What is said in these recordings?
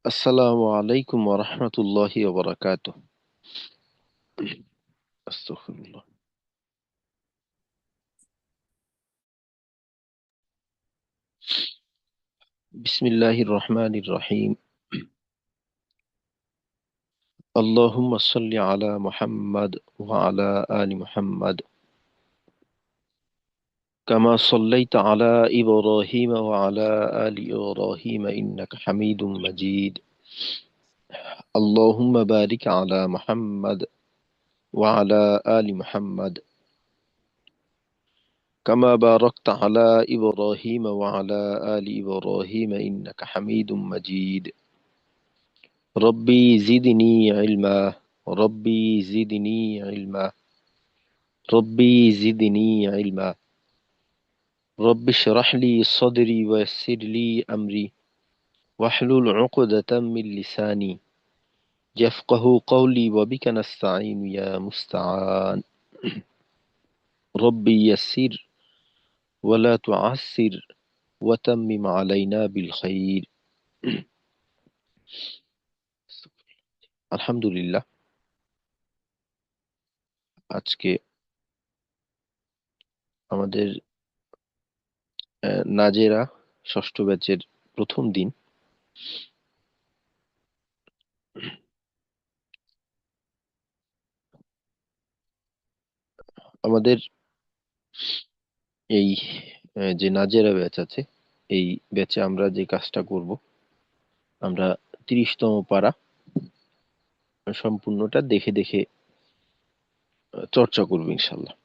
আসসালামু আলাইকুম ওয়া রাহমাতুল্লাহি ওয়া বারাকাতুহু। আস্তাগফিরুল্লাহ। বিসমিল্লাহির রহমানির রহিম। আল্লাহুম্মা সাল্লি আলা মুহাম্মাদ ওয়া আলা আলি মুহাম্মাদ কামা সাল্লাইতা আলা ইব্রাহিম ওয়া আলা আলি ইব্রাহিম ইন্নাকা হামিদুম মাজিদ। আল্লাহুম্মা বারিক আলা মুহাম্মাদ ওয়া আলা আলি মুহাম্মাদ কামা বারাকতা আলা ইব্রাহিম ওয়া আলা আলি ইব্রাহিম ইন্নাকা হামিদুম মাজিদ। ربي زدني علما ربي زدني علما ربي زدني علما رب اشرح لي صدري ويسر لي أمري واحلل عقدة من لساني يفقه قولي وبك نستعين يا مستعان. ربي يسر ولا تعسر وتمم علينا بالخير. আলহামদুলিল্লাহ, আজকে আমাদের নাজেরা ষষ্ঠ ব্যাচের প্রথম দিন। আমাদের এই যে নাজেরা ব্যাচ আছে, এই ব্যাচে আমরা যে কাজটা করব, আমরা 30তম পারা সম্পূর্ণটা দেখে দেখে চর্চা করব ইনশাল্লাহ।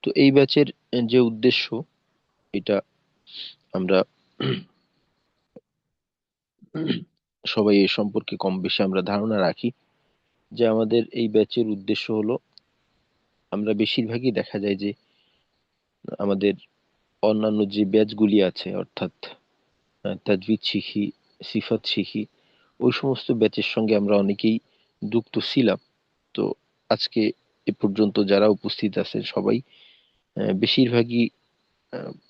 তো এই ব্যাচের যে উদ্দেশ্য, এটা আমরা সবাই এ সম্পর্কে কম বেশি আমরা ধারণা রাখি যে আমাদের এই ব্যাচের উদ্দেশ্য হলো, আমরা বেশিরভাগই দেখা যায় যে আমাদের অন্যান্য যে ব্যাচগুলি আছে, অর্থাৎ তাজবিদ শিখি, সিফাত শিখি, ওই সমস্ত ব্যাচের সঙ্গে আমরা অনেকেই যুক্ত ছিলাম। তো আজকে এ পর্যন্ত যারা উপস্থিত আছেন সবাই বেশিরভাগই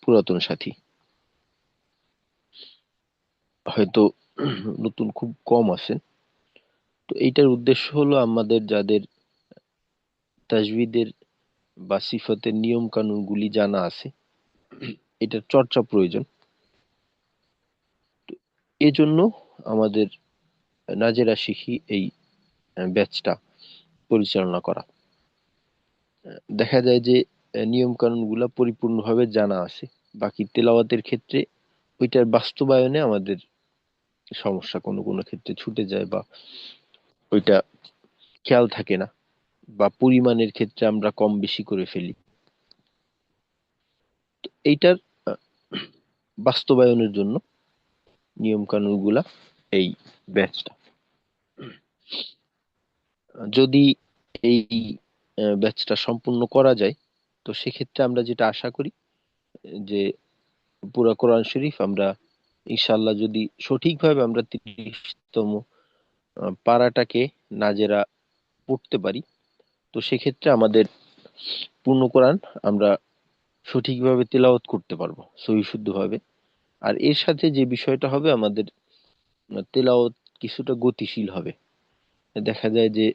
পুরাতন সাথী, হয়তো নতুন খুব কম আছেন। তো এইটার উদ্দেশ্য হলো আমাদের যাদের তাজবিদের বা সিফাতের নিয়ম কানুন গুলি জানা আছে, এটার চর্চা প্রয়োজন। এজন্য আমাদের নাজেরা শিখি এই ব্যাচটা পরিচালনা করা। দেখা যায় যে নিয়ম কানুন গুলা পরিপূর্ণভাবে জানা আছে, বাকি তেলাওয়াতের ক্ষেত্রে ওইটার বাস্তবায়নে আমাদের সমস্যা কোনো কোনো ক্ষেত্রে ছুটে যায়, বা ওইটা খেয়াল থাকে না, বা পরিমাণের ক্ষেত্রে আমরা কম বেশি করে ফেলি। তো এইটার আহ, বাস্তবায়নের জন্য নিয়ম কানুন গুলা এই ব্যাচটা, যদি এই ব্যাচটা সম্পূর্ণ করা যায়, তো সেক্ষেত্রে আমরা যেটা আশা করি যে পুরা কোরআন শরীফ আমরা ইনশাআল্লাহ যদি সঠিকভাবে আমরা 30তম পারাটাকে নাজেরা পড়তে পারি, তো সেক্ষেত্রে আমাদের পূর্ণ কোরআন আমরা সঠিকভাবে তেলাওয়াত করতে পারবো সহি শুদ্ধভাবে। আর এর সাথে যে বিষয়টা হবে, আমাদের তেলাওয়াত কিছুটা গতিশীল হবে। দেখা যায় যে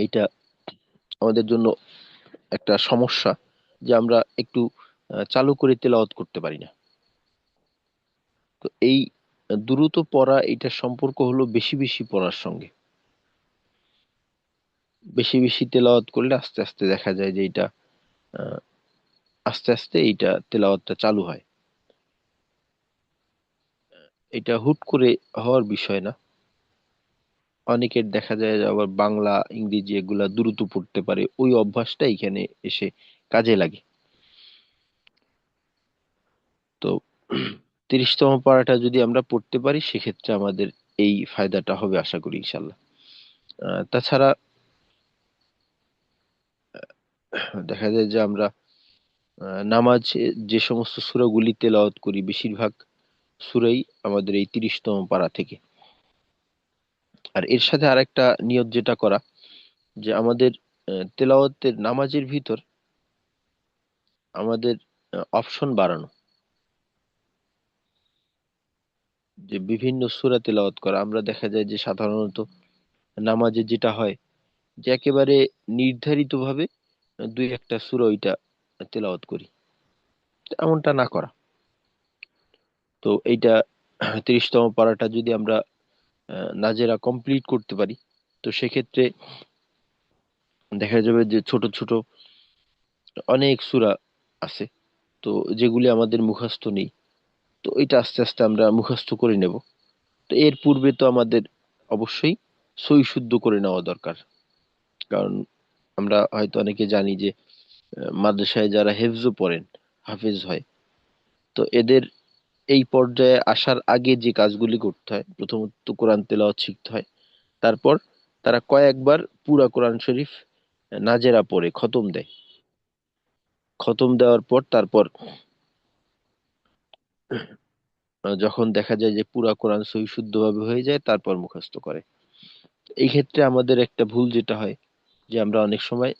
এটা আমাদের জন্য একটা সমস্যা যে আমরা একটু চালু করে তেলাওয়াত করতে পারি না। তো এই দ্রুত পড়া, এটার সম্পর্ক হলো বেশি বেশি পড়ার সঙ্গে। বেশি বেশি তেলাওয়াত করলে আস্তে আস্তে দেখা যায় যে এটা আহ, আস্তে আস্তে এইটা তেলাওয়াতটা চালু হয়। এটা হুট করে হওয়ার বিষয় না। অনেকের দেখা যায় যে আবার বাংলা ইংরেজি এগুলা দ্রুত পড়তে পারে, ওই অভ্যাসটা এখানে এসে কাজে লাগে। তো 30তম পারাটা যদি আমরা পড়তে পারি, সেক্ষেত্রে আমাদের এই ফায়দাটা হবে আশা করি ইনশাল্লাহ। তাছাড়া দেখা যায় যে আমরা নামাজ যে সমস্ত সূরাগুলি তেলাওয়াত করি, বেশিরভাগ সূরাই আমাদের এই 30তম পারা থেকে। আর এর সাথে আরেকটা নিয়ত যেটা করা, যে আমাদের তেলাওয়াতের নামাজের ভিতর আমাদের অপশন বাড়ানো। যে বিভিন্ন সূরা তেলাওয়াত করা। আমরা দেখা যায় যে সাধারণত নামাজে যেটা হয় যে একেবারে নির্ধারিতভাবে দুই একটা সূরা ওইটা তেলাওয়াত করি। তো এমনটা না করা। তো এইটা ৩০তম পারাটা যদি আমরা নাজেরা কমপ্লিট করতে পারি, তো সেক্ষেত্রে দেখা যাবে যে ছোট ছোট অনেক সূরা আছে, তো যেগুলি আমাদের মুখস্থ নেই, তো এটা আস্তে আস্তে আমরা মুখস্থ করে নেব। তো এর পূর্বে তো আমাদের অবশ্যই সই শুদ্ধ করে নেওয়া দরকার। কারণ আমরা হয়তো অনেকে জানি যে মাদ্রাসায় যারা হেফজও পড়েন, হাফেজ হয়, তো এদের এই পর্যায়ে আসার আগে যে কাজগুলি করতে হয়, প্রথমত কোরআন তেলাওয়াত শিখতে হয়। তারপর তারা কয়েকবার পুরা কোরআন শরীফ নাজেরা পড়ে খতম দেয়। খতম দেওয়ার পর তারপর যখন দেখা যায় যে পুরা কোরআন সহি শুদ্ধভাবে হয়ে যায়, তারপর মুখস্থ করে। এই ক্ষেত্রে আমাদের একটা ভুল যেটা হয় যে আমরা অনেক সময়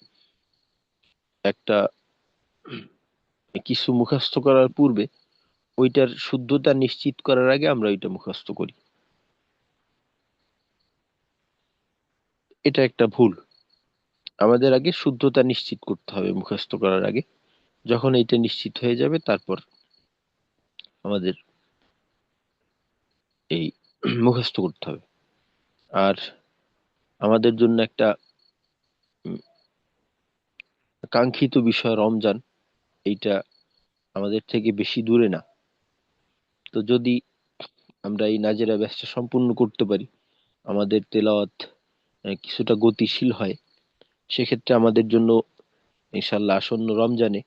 একটা কিছু মুখস্থ করার পূর্বে ওইটার শুদ্ধতা নিশ্চিত করার আগে আমরা ওইটা মুখস্থ করি। এটা একটা ভুল। আমাদের আগে শুদ্ধতা নিশ্চিত করতে হবে মুখস্থ করার আগে। যখন এইটা নিশ্চিত হয়ে যাবে, তারপর আমাদের এই মুখস্থ করতে হবে। আর আমাদের জন্য একটা উম, কাঙ্ক্ষিত বিষয় রমজান, এইটা আমাদের থেকে বেশি দূরে না। তো যদি আমরা এই নাজেরা ব্যাচটা সম্পূর্ণ করতে পারি, আমাদের তেলাওয়াত কিছুটা গতিশীল হয়, সেক্ষেত্রে আমাদের জন্য ইনশাল্লাহ আসন্ন রমজানে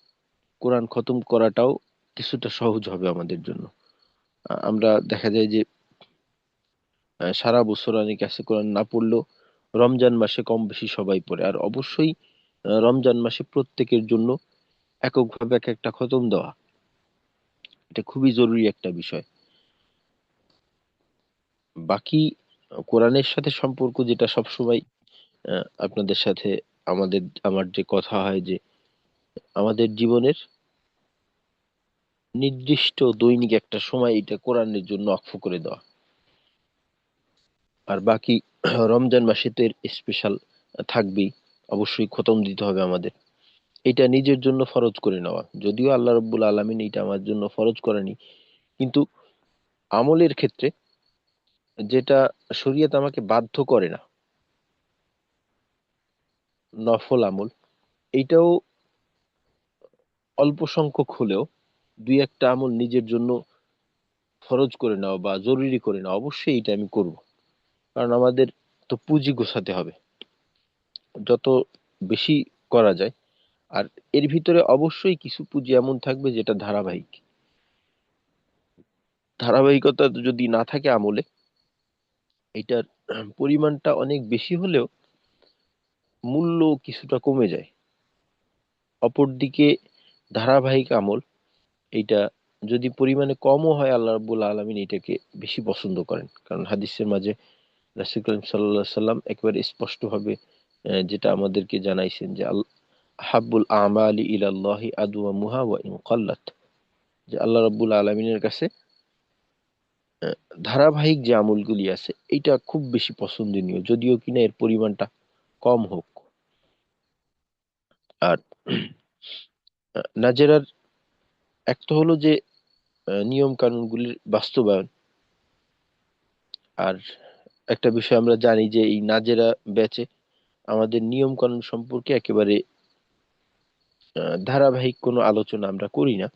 কোরআন খতম করাটাও কিছুটা সহজ হবে আমাদের জন্য। আমরা দেখা যায় যে সারা বছর অনেক আছে কোরআন না পড়লেও রমজান মাসে কম বেশি সবাই পড়ে। আর অবশ্যই রমজান মাসে প্রত্যেকের জন্য এককভাবে এক একটা খতম দেওয়া, এটা খুবই জরুরি একটা বিষয়। বাকি কোরআনের সাথে সম্পর্ক যেটা সবসময় আপনাদের সাথে আমার যে কথা হয় যে আমাদের জীবনের নির্দিষ্ট দৈনিক একটা সময় এটা কোরআনের জন্য অক্ষ করে দেওয়া। আর বাকি রমজান মাসে তো এর স্পেশাল থাকবেই, অবশ্যই খতম দিতে হবে আমাদের। এটা নিজের জন্য ফরজ করে নেওয়া, যদিও আল্লাহ রব্বুল আলামিন এটা আমার জন্য ফরজ করেনি, কিন্তু আমলের ক্ষেত্রে যেটা শরীয়ত আমাকে বাধ্য করে না, নফল আমল, এইটাও অল্প সংখ্যক হলেও দুই একটা আমল নিজের জন্য ফরজ করে নেওয়া বা জরুরি করে নেওয়া, অবশ্যই এটা আমি করব। কারণ আমাদের তো পুঁজি গোছাতে হবে যত বেশি করা যায়। আর এর ভিতরে অবশ্যই কিছু পুঁজি এমন থাকবে যেটা ধারাবাহিক। ধারাবাহিকতা যদি না থাকে আমলে, এটার পরিমাণটা অনেক বেশি হলেও মূল্য কিছুটা কমে যায়। অপরদিকে ধারাবাহিক আমল, এইটা যদি পরিমাণে কমও হয়, আল্লাহ রাব্বুল আলামিন এটাকে বেশি পছন্দ করেন। কারণ হাদিসের মাঝে রাসূল করিম সাল্লাল্লাহু আলাইহি সাল্লাম একেবারে স্পষ্টভাবে যেটা আমাদেরকে জানাইছেন যে হাব্বুল আমালি ইলাল্লাহি আদওয়ামুহা ওয়া ইন কাল্লাত, যে আল্লাহ রাব্বুল আলামিনের কাছে ধারাবাহিক যে আমলগুলি আছে এটা খুব বেশি পছন্দনীয়, যদিও কিনা এর পরিমাণটা কম হোক। আর নাজেরার একটা হলো যে নিয়ম কানুনগুলির বাস্তবায়ন। আর একটা বিষয় আমরা জানি যে এই নাজেরা ব্যাচে আমাদের নিয়ম কানুন সম্পর্কে একেবারে ধারাবাহিক কোনো আলোচনা আমরা করি না।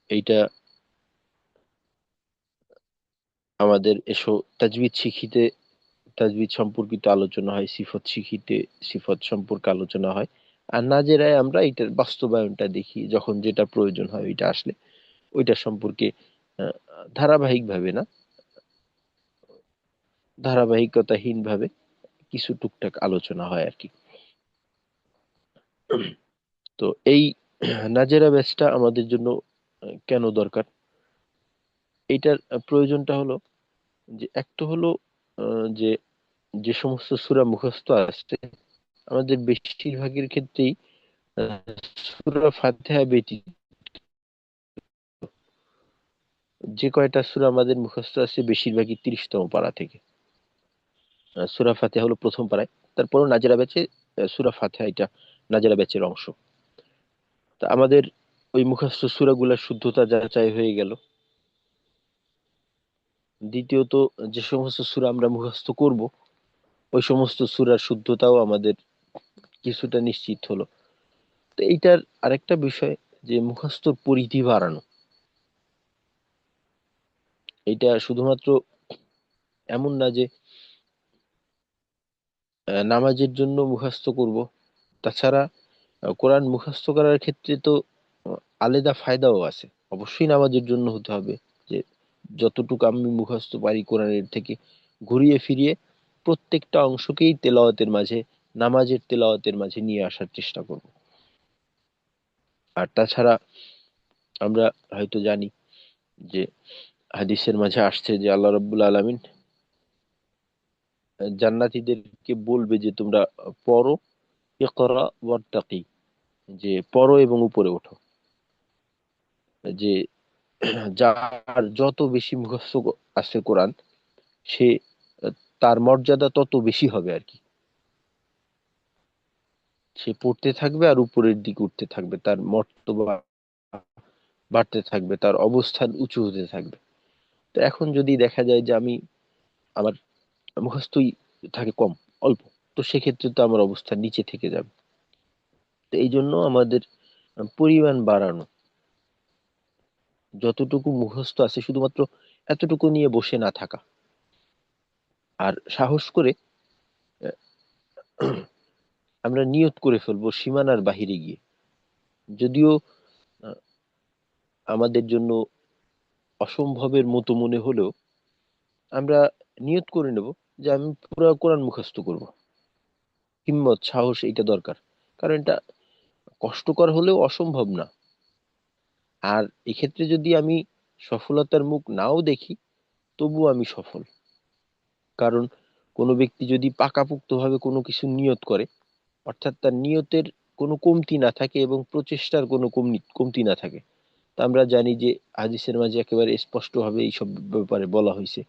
এইটা আমাদের তাজবিদ শিখিতে তাজবিদ সম্পর্কিত আলোচনা হয়, সিফত শিখিতে সিফত সম্পর্কে আলোচনা হয়। আর নাজেরায় আমরা এটার বাস্তবায়নটা দেখি, যখন যেটা প্রয়োজন হয় ওইটা আসলে ওইটা সম্পর্কে ধারাবাহিক ভাবে না, ধারাবাহিকতাহীন ভাবে কিছু টুকটাক আলোচনা হয় আর কি। তো এই নাজেরা ব্যাচটা আমাদের জন্য কেন দরকার, এইটার প্রয়োজনটা হলো যে একটা হলো যে যে সমস্ত সূরা মুখস্থ আছে আমাদের বেশিরভাগের ক্ষেত্রেই সূরা ফাতিহা ব্যতীত যে কয়টা সূরা আমাদের মুখস্থ আছে বেশিরভাগই 30তম পারা থেকে। সূরা ফাতিহা হলো প্রথম পারায়, তারপরও নাজেরা ব্যাচে সূরা ফাতিহা এটা নাজেরা ব্যাচের অংশ। তা আমাদের ওই মুখস্থ সূরাগুলোর শুদ্ধতা যাচাই হয়ে গেল। দ্বিতীয়ত, যে সমস্ত সূরা আমরা মুখস্থ করব ওই সমস্ত সূরার শুদ্ধতাও আমাদের কিছুটা নিশ্চিত হলো। তো এইটার আরেকটা বিষয় যে মুখস্থর পরিধি বাড়ানো। এটা শুধুমাত্র এমন না যে নামাজের জন্য মুখস্থ করব, তাছাড়া কোরআন মুখস্থ করার ক্ষেত্রে তো আলাদা ফায়দাও আছে। অবশ্যই নামাজের জন্য হতে হবে, যে যতটুকু আমি মুখস্থ পারি কোরআনের থেকে ঘুরিয়ে ফিরিয়ে প্রত্যেকটা অংশকেই তেলাওয়াতের মাঝে, নামাজের তেলাওয়াতের মাঝে নিয়ে আসার চেষ্টা করব। আর তাছাড়া আমরা হয়তো জানি যে হাদিসের মাঝে আসছে যে আল্লাহ রাব্বুল আলামিন জান্নাতীদেরকে বলবে যে তোমরা পড়ো, ইকরা ওয়াত্তাকি, যে পড়ো এবং উপরে ওঠো। যে যার যত বেশি মুখস্থ আছে কোরআন, সে তার মর্যাদা তত বেশি হবে আর কি। সে পড়তে থাকবে আর উপরের দিকে উঠতে থাকবে, তার মর্তবা বাড়তে থাকবে, তার অবস্থান উঁচু হতে থাকবে। তো এখন যদি দেখা যায় যে আমি, আমার মুখস্থই থাকে কম, অল্প, তো সেক্ষেত্রে তো আমার অবস্থান নিচে থেকে যাবে। তো এই জন্য আমাদের পরিমাণ বাড়ানো, যতটুকু মুখস্থ আছে শুধুমাত্র এতটুকু নিয়ে বসে না থাকা, আর সাহস করে আমরা নিয়ত করে ফেলবো সীমানার বাহিরে গিয়ে। যদিও আহ, আমাদের জন্য অসম্ভবের মতো মনে হলেও আমরা নিয়ত করে নেব যে আমি পুরো কোরআন মুখস্থ করব। হিম্মত, সাহস এটা দরকার, কারণ এটা কষ্টকর হলেও অসম্ভব না। আর এক্ষেত্রে যদি আমি সফলতার মুখ নাও দেখি, তবু আমি সফল। কারণ কোনো ব্যক্তি যদি পাকাপোক্তভাবে কোনো কিছু নিয়ত করে, অর্থাৎ তার নিয়তের কোনো কমতি না থাকে এবং প্রচেষ্টার কোনো কমতি না থাকে, তা আমরা জানি যে হাদিসের মাঝে একেবারে স্পষ্টভাবে এইসব ব্যাপারে বলা হয়েছে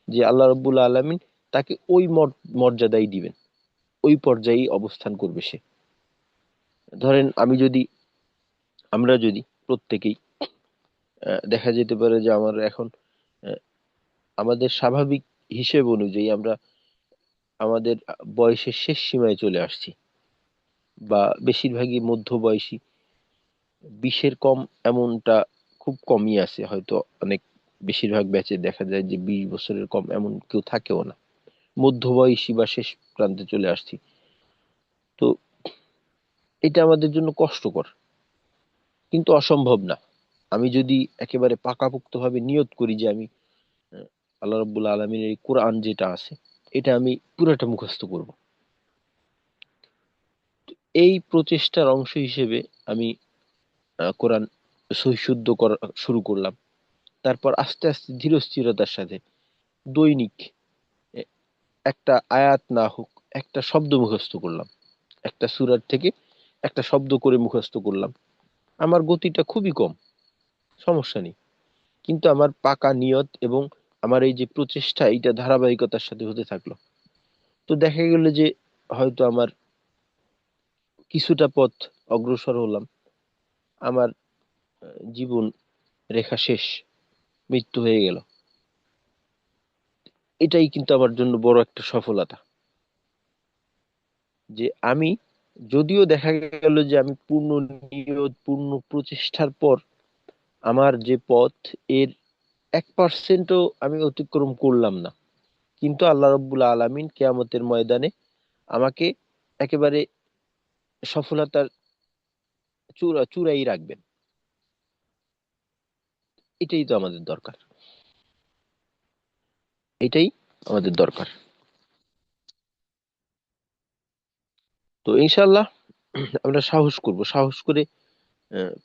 যে আল্লাহ রাব্বুল আলামিন তাকে ওই মর্যাদাই দিবেন, ওই পর্যায়ে অবস্থান করবে সে। ধরেন আমরা যদি প্রত্যেকেই দেখা যেতে পারে যে আমার এখন আহ, আমাদের স্বাভাবিক হিসেব অনুযায়ী আমরা আমাদের বয়সের শেষ সীমায় চলে আসছি, বা বেশিরভাগই মধ্য বয়সী, 20-এর কম এমনটা খুব কমই আছে হয়তো। অনেক বেশিরভাগ ব্যাচে দেখা যায় যে 20 বছরের কম এমন কেউ থাকেও না, মধ্যবয়সী বা শেষ প্রান্তে চলে আসছি। তো এটা আমাদের জন্য কষ্টকর, কিন্তু অসম্ভব না। আমি যদি একেবারে পাকাপোক্তভাবে নিয়ত করি যে আমি আহ, আল্লাহ রাব্বুল আলামিনের এই কোরআন যেটা আছে এটা আমি পুরোটা মুখস্থ করব, এই প্রচেষ্টার অংশ হিসেবে আমি কোরআন সহিশুদ্ধ করা শুরু করলাম। তারপর আস্তে আস্তে ধীরস্থিরতার সাথে দৈনিক এ- একটা আয়াত না হোক একটা শব্দ মুখস্থ করলাম, একটা সূরার থেকে একটা শব্দ করে মুখস্থ করলাম। আমার গতিটা খুবই কম, সমস্যা নেই, কিন্তু আমার পাকা নিয়ত এবং আমার এই যে প্রচেষ্টা এটা ধারাবাহিকতার সাথে হতে থাকলো। তো দেখা গেল যে হয়তো আমার কিছুটা পথ অগ্রসর হলাম, আমার জীবন রেখা শেষ, মৃত্যু হয়ে গেল। এটাই কিন্তু আমার জন্য বড় একটা সফলতা, যে আমি, যদিও দেখা গেল যে আমি পূর্ণ নিয়ত পূর্ণ প্রচেষ্টার পর আমার যে পথ এর 1%ও আমি অতিক্রম করলাম না, কিন্তু আল্লাহ রাব্বুল আলামিন কিয়ামতের ময়দানে আমাকে একেবারে সফলতার চূড়াই রাখবেন। এটাই তো আমাদের দরকার, এটাই আমাদের দরকার। তো ইনশাআল্লাহ আমরা সাহস করব, সাহস করে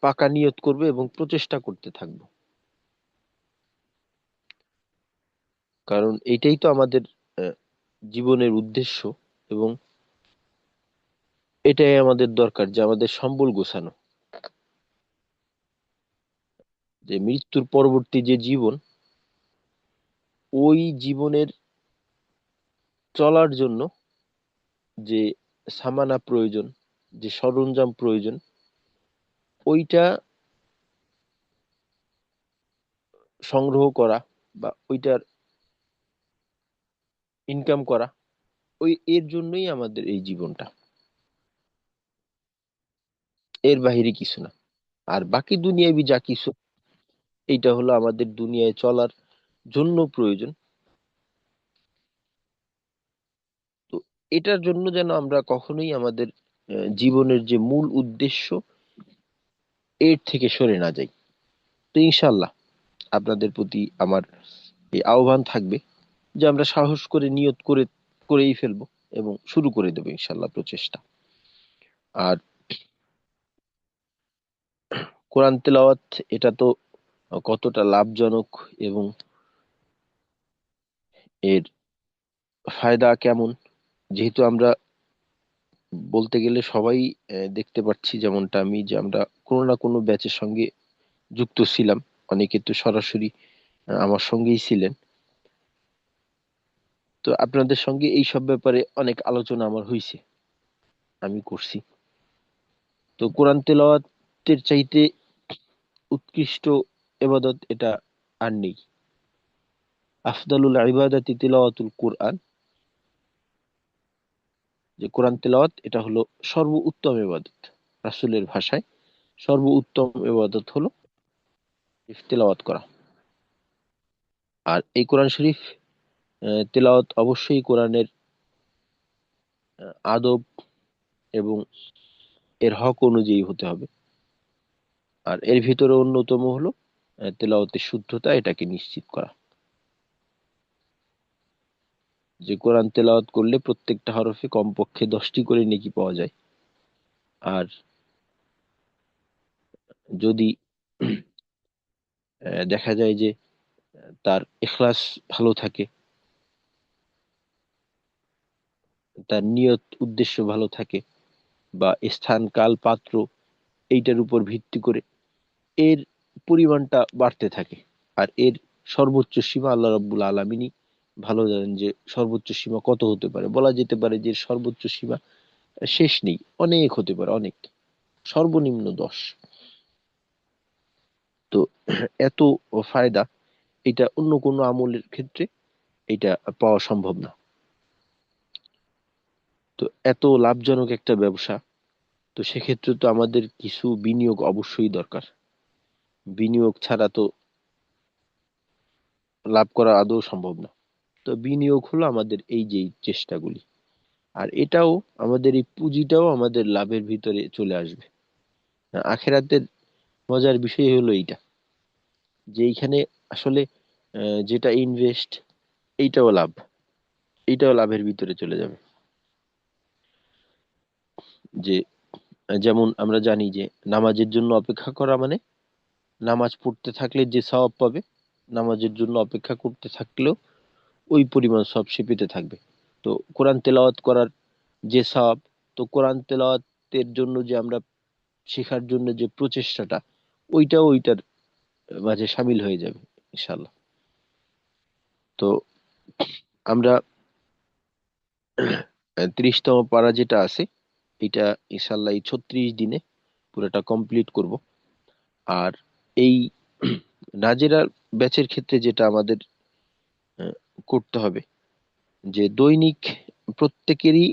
পাকা নিয়ত করব এবং প্রচেষ্টা করতে থাকব। কারণ এইটাই তো আমাদের আহ, জীবনের উদ্দেশ্য, এবং এটাই আমাদের দরকার, যে আমাদের সম্বল গোছানো। যে মৃত্যুর পরবর্তী যে জীবন, ওই জীবনের চলার জন্য যে সামানা প্রয়োজন, যে সরঞ্জাম প্রয়োজন, ওইটা সংগ্রহ করা বা ওইটার ইনকাম করা, ওই এর জন্যই আমাদের এই জীবনটা, এর বাহিরে কিছু না। আর বাকি দুনিয়াবি যা কিছু, এইটা হলো আমাদের দুনিয়ায় চলার জন্য প্রয়োজন। তো এটার জন্য যেন আমরা কখনোই আমাদের জীবনের যে মূল উদ্দেশ্য, এর থেকে সরে না যাই। তো ইনশাল্লাহ আপনাদের প্রতি আমার এই আহ্বান থাকবে যে আমরা সাহস করে নিয়ত করেই ফেলবো এবং শুরু করে দেবো ইনশাল্লাহ প্রচেষ্টা। আর কোরআন তেলাওয়াত, এটা তো কতটা লাভজনক এবং এর ফায়দা কেমন, যেহেতু আমরা বলতে গেলে সবাই দেখতে পাচ্ছি, যেমনটা আমি, যে আমরা কোনো না কোনো ব্যাচের সঙ্গে যুক্ত ছিলাম। অনেকে তো সরাসরি আমার সঙ্গেই ছিলেন। তো আপনাদের সঙ্গে এই সব ব্যাপারে অনেক আলোচনা আমার হয়েছে, আমি করছি। তো কোরআন তেলাওয়াতের চাইতে উৎকৃষ্ট এবাদত এটা আর নেই। আফদালুল ইবাদাতি তিলাওয়াতুল কোরআন, যে কোরআন তেলাওয়াত এটা হলো সর্বোত্তম ইবাদত। রাসূলের ভাষায় সর্বোত্তম ইবাদত হলো তেলাওয়াত করা। আর এই কোরআন শরীফ তেলাওয়াত অবশ্যই কোরআনের আদব এবং এর হক অনুযায়ী হতে হবে। আর এর ভিতরে অন্যতম হলো তেলাওয়াতের শুদ্ধতা, এটাকে নিশ্চিত করা। যে কোরআন তেলাওয়াত করলে প্রত্যেকটা হরফে কমপক্ষে 10টি করে নেকি পাওয়া যায়। আর যদি দেখা যায় যে তার ইখলাস ভালো থাকে, তার নিয়ত উদ্দেশ্য ভালো থাকে, বা স্থান কাল পাত্র এইটার উপর ভিত্তি করে এর পরিমাণটা বাড়তে থাকে। আর এর সর্বোচ্চ সীমা আল্লাহ রাব্বুল আলামিনই ভালো জানেন, যে সর্বোচ্চ সীমা কত হতে পারে। বলা যেতে পারে যে সর্বোচ্চ সীমা শেষ নেই, অনেক হতে পারে, অনেক, সর্বনিম্ন 10। তো এত ফায়দা, এটা অন্য কোনো আমলের ক্ষেত্রে এটা পাওয়া সম্ভব না। তো এত লাভজনক একটা ব্যবসা, তো সেক্ষেত্রে তো আমাদের কিছু বিনিয়োগ অবশ্যই দরকার। বিনিয়োগ ছাড়া তো লাভ করা আদৌ সম্ভব না। তো বিনিয়োগ হলো আমাদের এই যে চেষ্টাগুলি। আর এটাও, আমাদের এই পুঁজিটাও আমাদের লাভের ভিতরে চলে আসবে। আখেরাতের মজার বিষয় হলো এইটা, যে এইখানে আসলে যেটা ইনভেস্ট, এইটাও লাভ, এইটাও লাভের ভিতরে চলে যাবে। যে যেমন আমরা জানি যে নামাজের জন্য অপেক্ষা করা মানে, নামাজ পড়তে থাকলে যে সওয়াব পাবে, নামাজের জন্য অপেক্ষা করতে থাকলেও ওই পরিমাণ সওয়াব সে পেতে থাকবে। তো কোরআন তেলাওয়াত করার যে সওয়াব, তো কোরআন তেলাওয়াতের জন্য যে আমরা শেখার জন্য যে প্রচেষ্টাটা, ওইটাও ওইটার মাঝে শামিল হয়ে যাবে ইনশাল্লাহ। তো আমরা 30তম পারা যেটা আছে, এটা ইনশাল্লাহ এই 36 দিনে পুরোটা কমপ্লিট করব। আর এই নাজেরার ব্যাচের ক্ষেত্রে যেটা আমাদের আহ, করতে হবে, যে দৈনিক প্রত্যেকেরই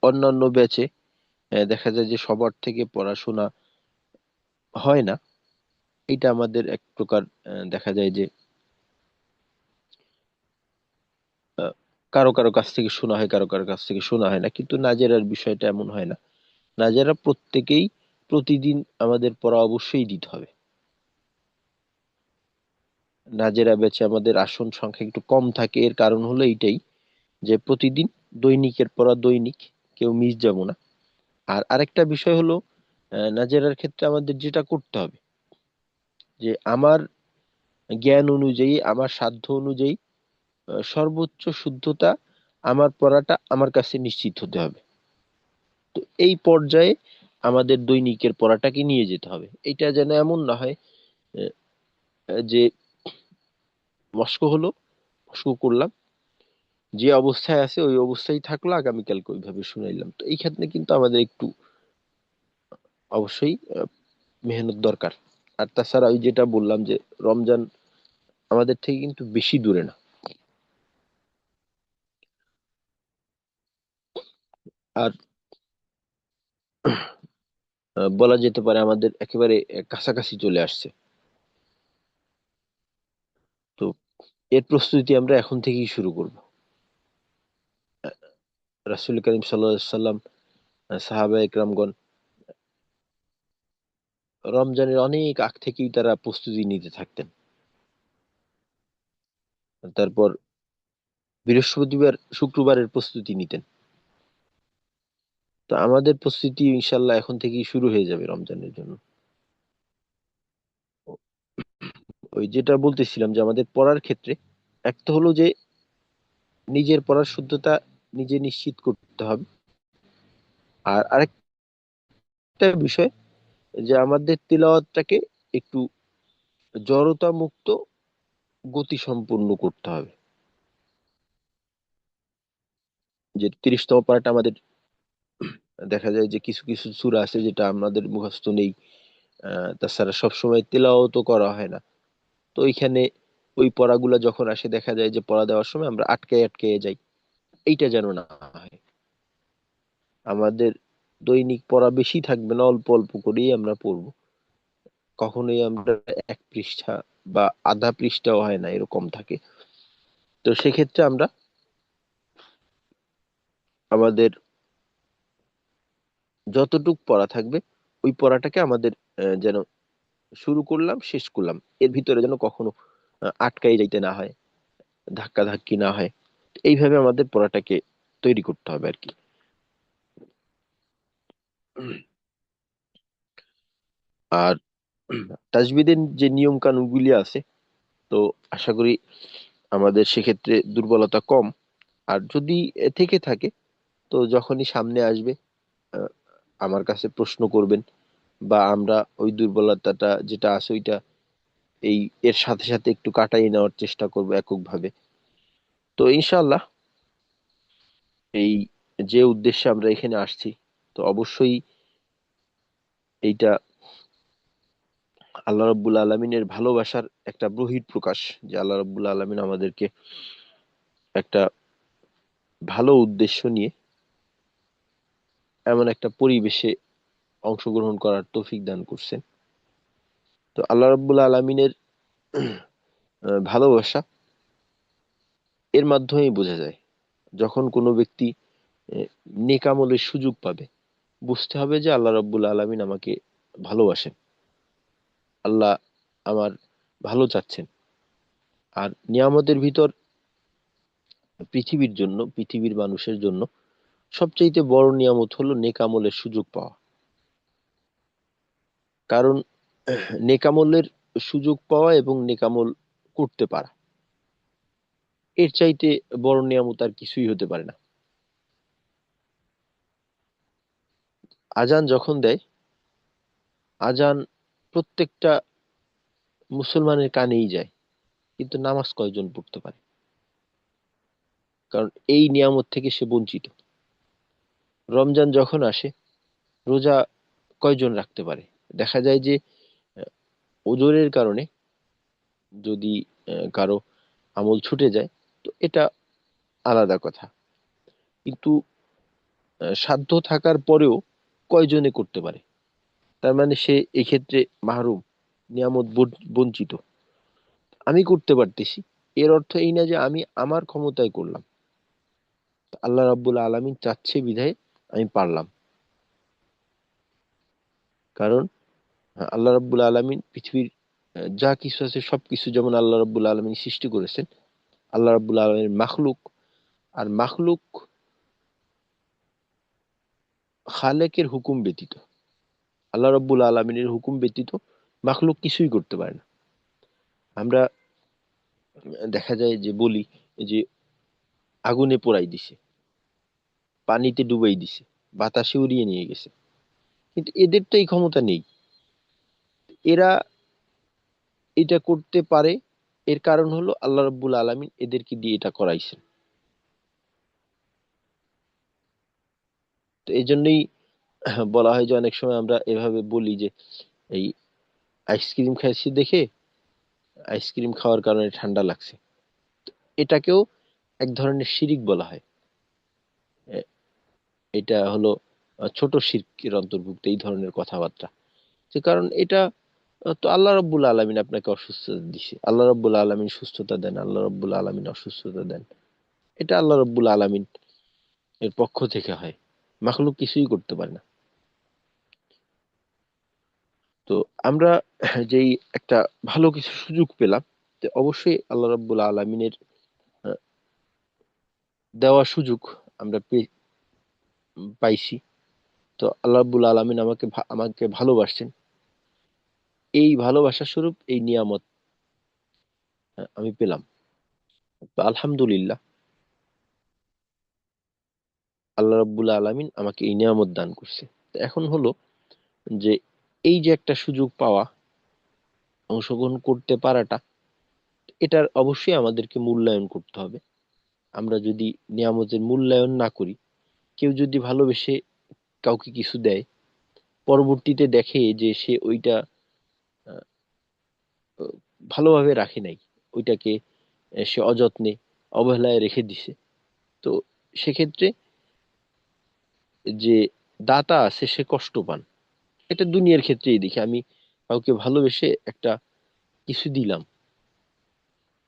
অন্যান্য ব্যাচে দেখা যায় যে সবার থেকে পড়াশোনা হয় না। এটা আমাদের এক প্রকার দেখা যায় যে আহ, কারো কারো কাছ থেকে শোনা হয়, কারো কারো কাছ থেকে শোনা হয় না, কিন্তু নাজেরার বিষয়টা এমন হয় না। নাজেরা প্রত্যেকেই প্রতিদিন আমাদের পড়া অবশ্যই দিতে হবে। নাজেরা ব্যাচে আমাদের আসন সংখ্যা একটু কম থাকে, এর কারণ হলো এইটাই, যে প্রতিদিন দৈনিকের পড়া দৈনিক, কেউ মিস যাব না। আর আরেকটা বিষয় হলো, নাজেরার ক্ষেত্রে আমাদের যেটা করতে হবে, যে আমার জ্ঞান অনুযায়ী, আমার সাধ্য অনুযায়ী সর্বোচ্চ শুদ্ধতা, আমার পড়াটা আমার কাছে নিশ্চিত হতে হবে। তো এই পর্যায়ে আমাদের দৈনিকের পড়াটাকে নিয়ে যেতে হবে। এটা যেন এমন না হয় যে মস্কো হলো, মস্কো করলাম, যে অবস্থায় আছে ওই অবস্থায় থাকলো, আগামীকালকে ওইভাবে শুনাইলাম। তো এই ক্ষেত্রে কিন্তু আমাদের একটু অবশ্যই মেহনত দরকার। আর তাছাড়া ওই যেটা বললাম যে রমজান আমাদের থেকে কিন্তু বেশি দূরে না। আর বলা যেতে পারে আমাদের একেবারে কাছাকাছি চলে আসছে। তো এর প্রস্তুতি আমরা এখন থেকেই শুরু করব। রাসূল করিম সাল্লাল্লাহু আলাইহি সাল্লাম, সাহাবা একরামগণ রমজানের অনেক আগ থেকেই তারা প্রস্তুতি নিতে থাকতেন। তারপর বৃহস্পতিবার শুক্রবারের প্রস্তুতি নিতেন। তো আমাদের প্রস্তুতি ইনশাল্লাহ এখন থেকেই শুরু হয়ে যাবে রমজানের জন্য। ওই যেটা বলতেছিলাম যে আমাদের পড়ার ক্ষেত্রে একটা হলো যে নিজের পড়ার শুদ্ধতা নিজে নিশ্চিত করতে হবে। আর আরেকটা বিষয় যে আমাদের তিলাওয়াতটাকে একটু জড়তা মুক্ত, গতি সম্পন্ন করতে হবে। যে ৩০তম পার্ট আমাদের দেখা যায় যে কিছু কিছু সূরা আছে যেটা আমাদের মুখস্থ নেই। তাছাড়া সবসময় তেলাওয়াতও করা হয় না। তো ওইখানে ওই পড়াগুলা যখন আসে দেখা যায় যে পড়া দেওয়ার সময় আমরা আটকে আটকে যাই। এইটা যেন না হয়। আমাদের দৈনিক পড়া বেশি থাকবে না, অল্প অল্প করেই আমরা পড়বো। কখনোই আমরা এক পৃষ্ঠা বা আধা পৃষ্ঠাও হয় না, এরকম থাকে। তো সেক্ষেত্রে আমরা আমাদের যতটুক পড়া থাকবে ওই পড়াটাকে আমাদের যেন শুরু করলাম শেষ করলাম, এর ভিতরে যেন কখনো আটকাই যাইতে না হয়, ধাক্কা ধাক্কি না হয়। এইভাবে আমাদের পড়াটাকে তৈরি করতে হবে আর কি। আর তাজবিদের যে নিয়ম কানুন গুলি আছে, তো আশা করি আমাদের সেক্ষেত্রে দুর্বলতা কম। আর যদি থেকে থাকে তো যখনই সামনে আসবে আহ, আমার কাছে প্রশ্ন করবেন, বা আমরা ওই দুর্বলতাটা যেটা আছে ওইটা এই এর সাথে সাথে একটু কাটাই নেওয়ার চেষ্টা করব এককভাবে। তো ইনশাআল্লাহ এই যে উদ্দেশ্যে আমরা এখানে আসছি, তো অবশ্যই এইটা আল্লাহ রাব্বুল আলামিনের ভালোবাসার একটা বহিঃ প্রকাশ, যে আল্লাহ রাব্বুল আলামিন আমাদেরকে একটা ভালো উদ্দেশ্য নিয়ে এমন একটা পরিবেশে অংশগ্রহণ করার তৌফিক দান করছেন। তো আল্লাহ রাব্বুল আলামিনের ভালোবাসা এর মাধ্যমেই বোঝা যায়। যখন কোনো ব্যক্তি আহ, নেক আমলের সুযোগ পাবে, বুঝতে হবে যে আল্লাহ রাব্বুল আলামিন আমাকে ভালোবাসেন, আল্লাহ আমার ভালো চাচ্ছেন। আর নিয়ামতের ভিতর পৃথিবীর জন্য, পৃথিবীর মানুষের জন্য সবচাইতে বড় নিয়ামত হলো নেক আমলের সুযোগ পাওয়া। কারণ নেক আমলের সুযোগ পাওয়া এবং নেক আমল করতে পারা, এর চাইতে বড় নিয়ামত আর কিছুই হতে পারে না। আজান যখন দেয়, আজান প্রত্যেকটা মুসলমানের কানেই যায়, কিন্তু নামাজ কয়জন পড়তে পারে? কারণ এই নিয়ামত থেকে সে বঞ্চিত। রমজান যখন আসে, রোজা কয়জন রাখতে পারে? দেখা যায় যে আহ, ওজরের কারণে যদি কারো আমল ছুটে যায়, তো এটা আলাদা কথা। কিন্তু সাধ্য থাকার পরেও কয়জনে করতে পারে? তার মানে সে এক্ষেত্রে মাহরুম, নিয়ামত বঞ্চিত। আমি করতে পারতেছি, এর অর্থ এই না যে আমি আমার ক্ষমতায় করলাম। আল্লাহ রাব্বুল আলামিন চাচ্ছে বিধায় আমি পারলাম। কারণ আল্লাহ রাব্বুল আলামিন পৃথিবীর যা কিছু আছে সবকিছু যেমন আল্লাহ রাব্বুল আলামিন সৃষ্টি করেছেন, আল্লাহ রাব্বুল আলামিন মাখলুক। আর মাখলুক খালেকের হুকুম ব্যতীত, আল্লাহ রাব্বুল আলামিনের হুকুম ব্যতীত মাখলুক কিছুই করতে পারে না। আমরা দেখা যায় যে বলি যে আগুনে পোড়াই দিছে, পানিতে ডুবাই দিছে, বাতাসে উড়িয়ে নিয়ে গেছে, কিন্তু এদের তো এই ক্ষমতা নেই। এরা এটা করতে পারে, এর কারণ হলো আল্লাহ রাব্বুল আলামিন এদেরকে দিয়ে এটা করাইছেন। তো এই জন্যই বলা হয় যে অনেক সময় আমরা এভাবে বলি যে এই আইসক্রিম খাইছি দেখে আইসক্রিম খাওয়ার কারণে ঠান্ডা লাগছে, এটাকেও এক ধরনের শিরিক বলা হয়। এ- এটা হলো ছোট শিরকের অন্তর্ভুক্ত এই ধরনের কথাবার্তা। যে কারণ এটা তো আল্লাহ রাব্বুল আলামিন আপনাকে অসুস্থতা দিছে, আল্লাহ রাব্বুল আলামিন সুস্থতা দেন, আল্লাহ রাব্বুল আলামিন অসুস্থতা দেন, এটা আল্লাহ রাব্বুল আলামিন এর পক্ষ থেকে হয়, মাখলুক কিছুই করতে পারে না। তো আমরা যেই একটা ভালো কিছু সুযোগ পেলাম, তো অবশ্যই আল্লাহ রাব্বুল আলামিনের আহ, দেওয়া সুযোগ আমরা পাইছি। তো আল্লাহ রাব্বুল আলামিন আমাকে ভালোবাসছেন, এই ভালোবাসা স্বরূপ এই নিয়ামত আমি পেলাম। তো আলহামদুলিল্লাহ, আল্লাহ রাব্বুল আলামিন আমাকে এই নিয়ামত দান করছে। তো এখন হলো যে এই যে একটা সুযোগ পাওয়া, অংশগ্রহণ করতে পারাটা, এটার অবশ্যই আমাদেরকে মূল্যায়ন করতে হবে। আমরা যদি নিয়ামতের মূল্যায়ন না করি, কেউ যদি ভালোবেসে কাউকে কিছু দেয়, পরবর্তীতে দেখে যে সে ওইটা আহ, ভালোভাবে রাখে নাই, ওইটাকে সে অযত্নে অবহেলায় রেখে দিছে, তো সেক্ষেত্রে যে দাতা আছে সে কষ্ট পান। এটা দুনিয়ার ক্ষেত্রেই দেখি আমি, কাউকে ভালোবেসে একটা কিছু দিলাম,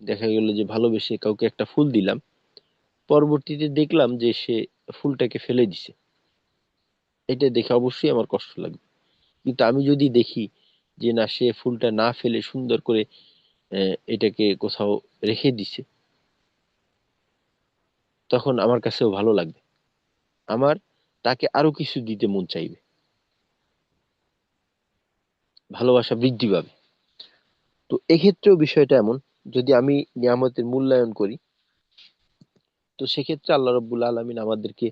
দেখা গেল যে ভালোবেসে কাউকে একটা ফুল দিলাম, পরবর্তীতে দেখলাম যে সে ফুলটাকে ফেলে দিছে, এটা দেখে অবশ্যই আমার কষ্ট লাগবে। কিন্তু আমি যদি দেখি যে না, সে ফুলটা না ফেলে সুন্দর করে এটাকে কোথাও রেখে দিছে, তখন আমার কাছেও ভালো লাগবে, আমার তাকে আরো কিছু দিতে মন চাইবে, ভালোবাসা বৃদ্ধি পাবে। তো এক্ষেত্রেও বিষয়টা এমন, যদি আমি নিয়ামতের মূল্যায়ন করি, তো সেক্ষেত্রে আল্লাহ রাব্বুল আলামিন আমাদেরকে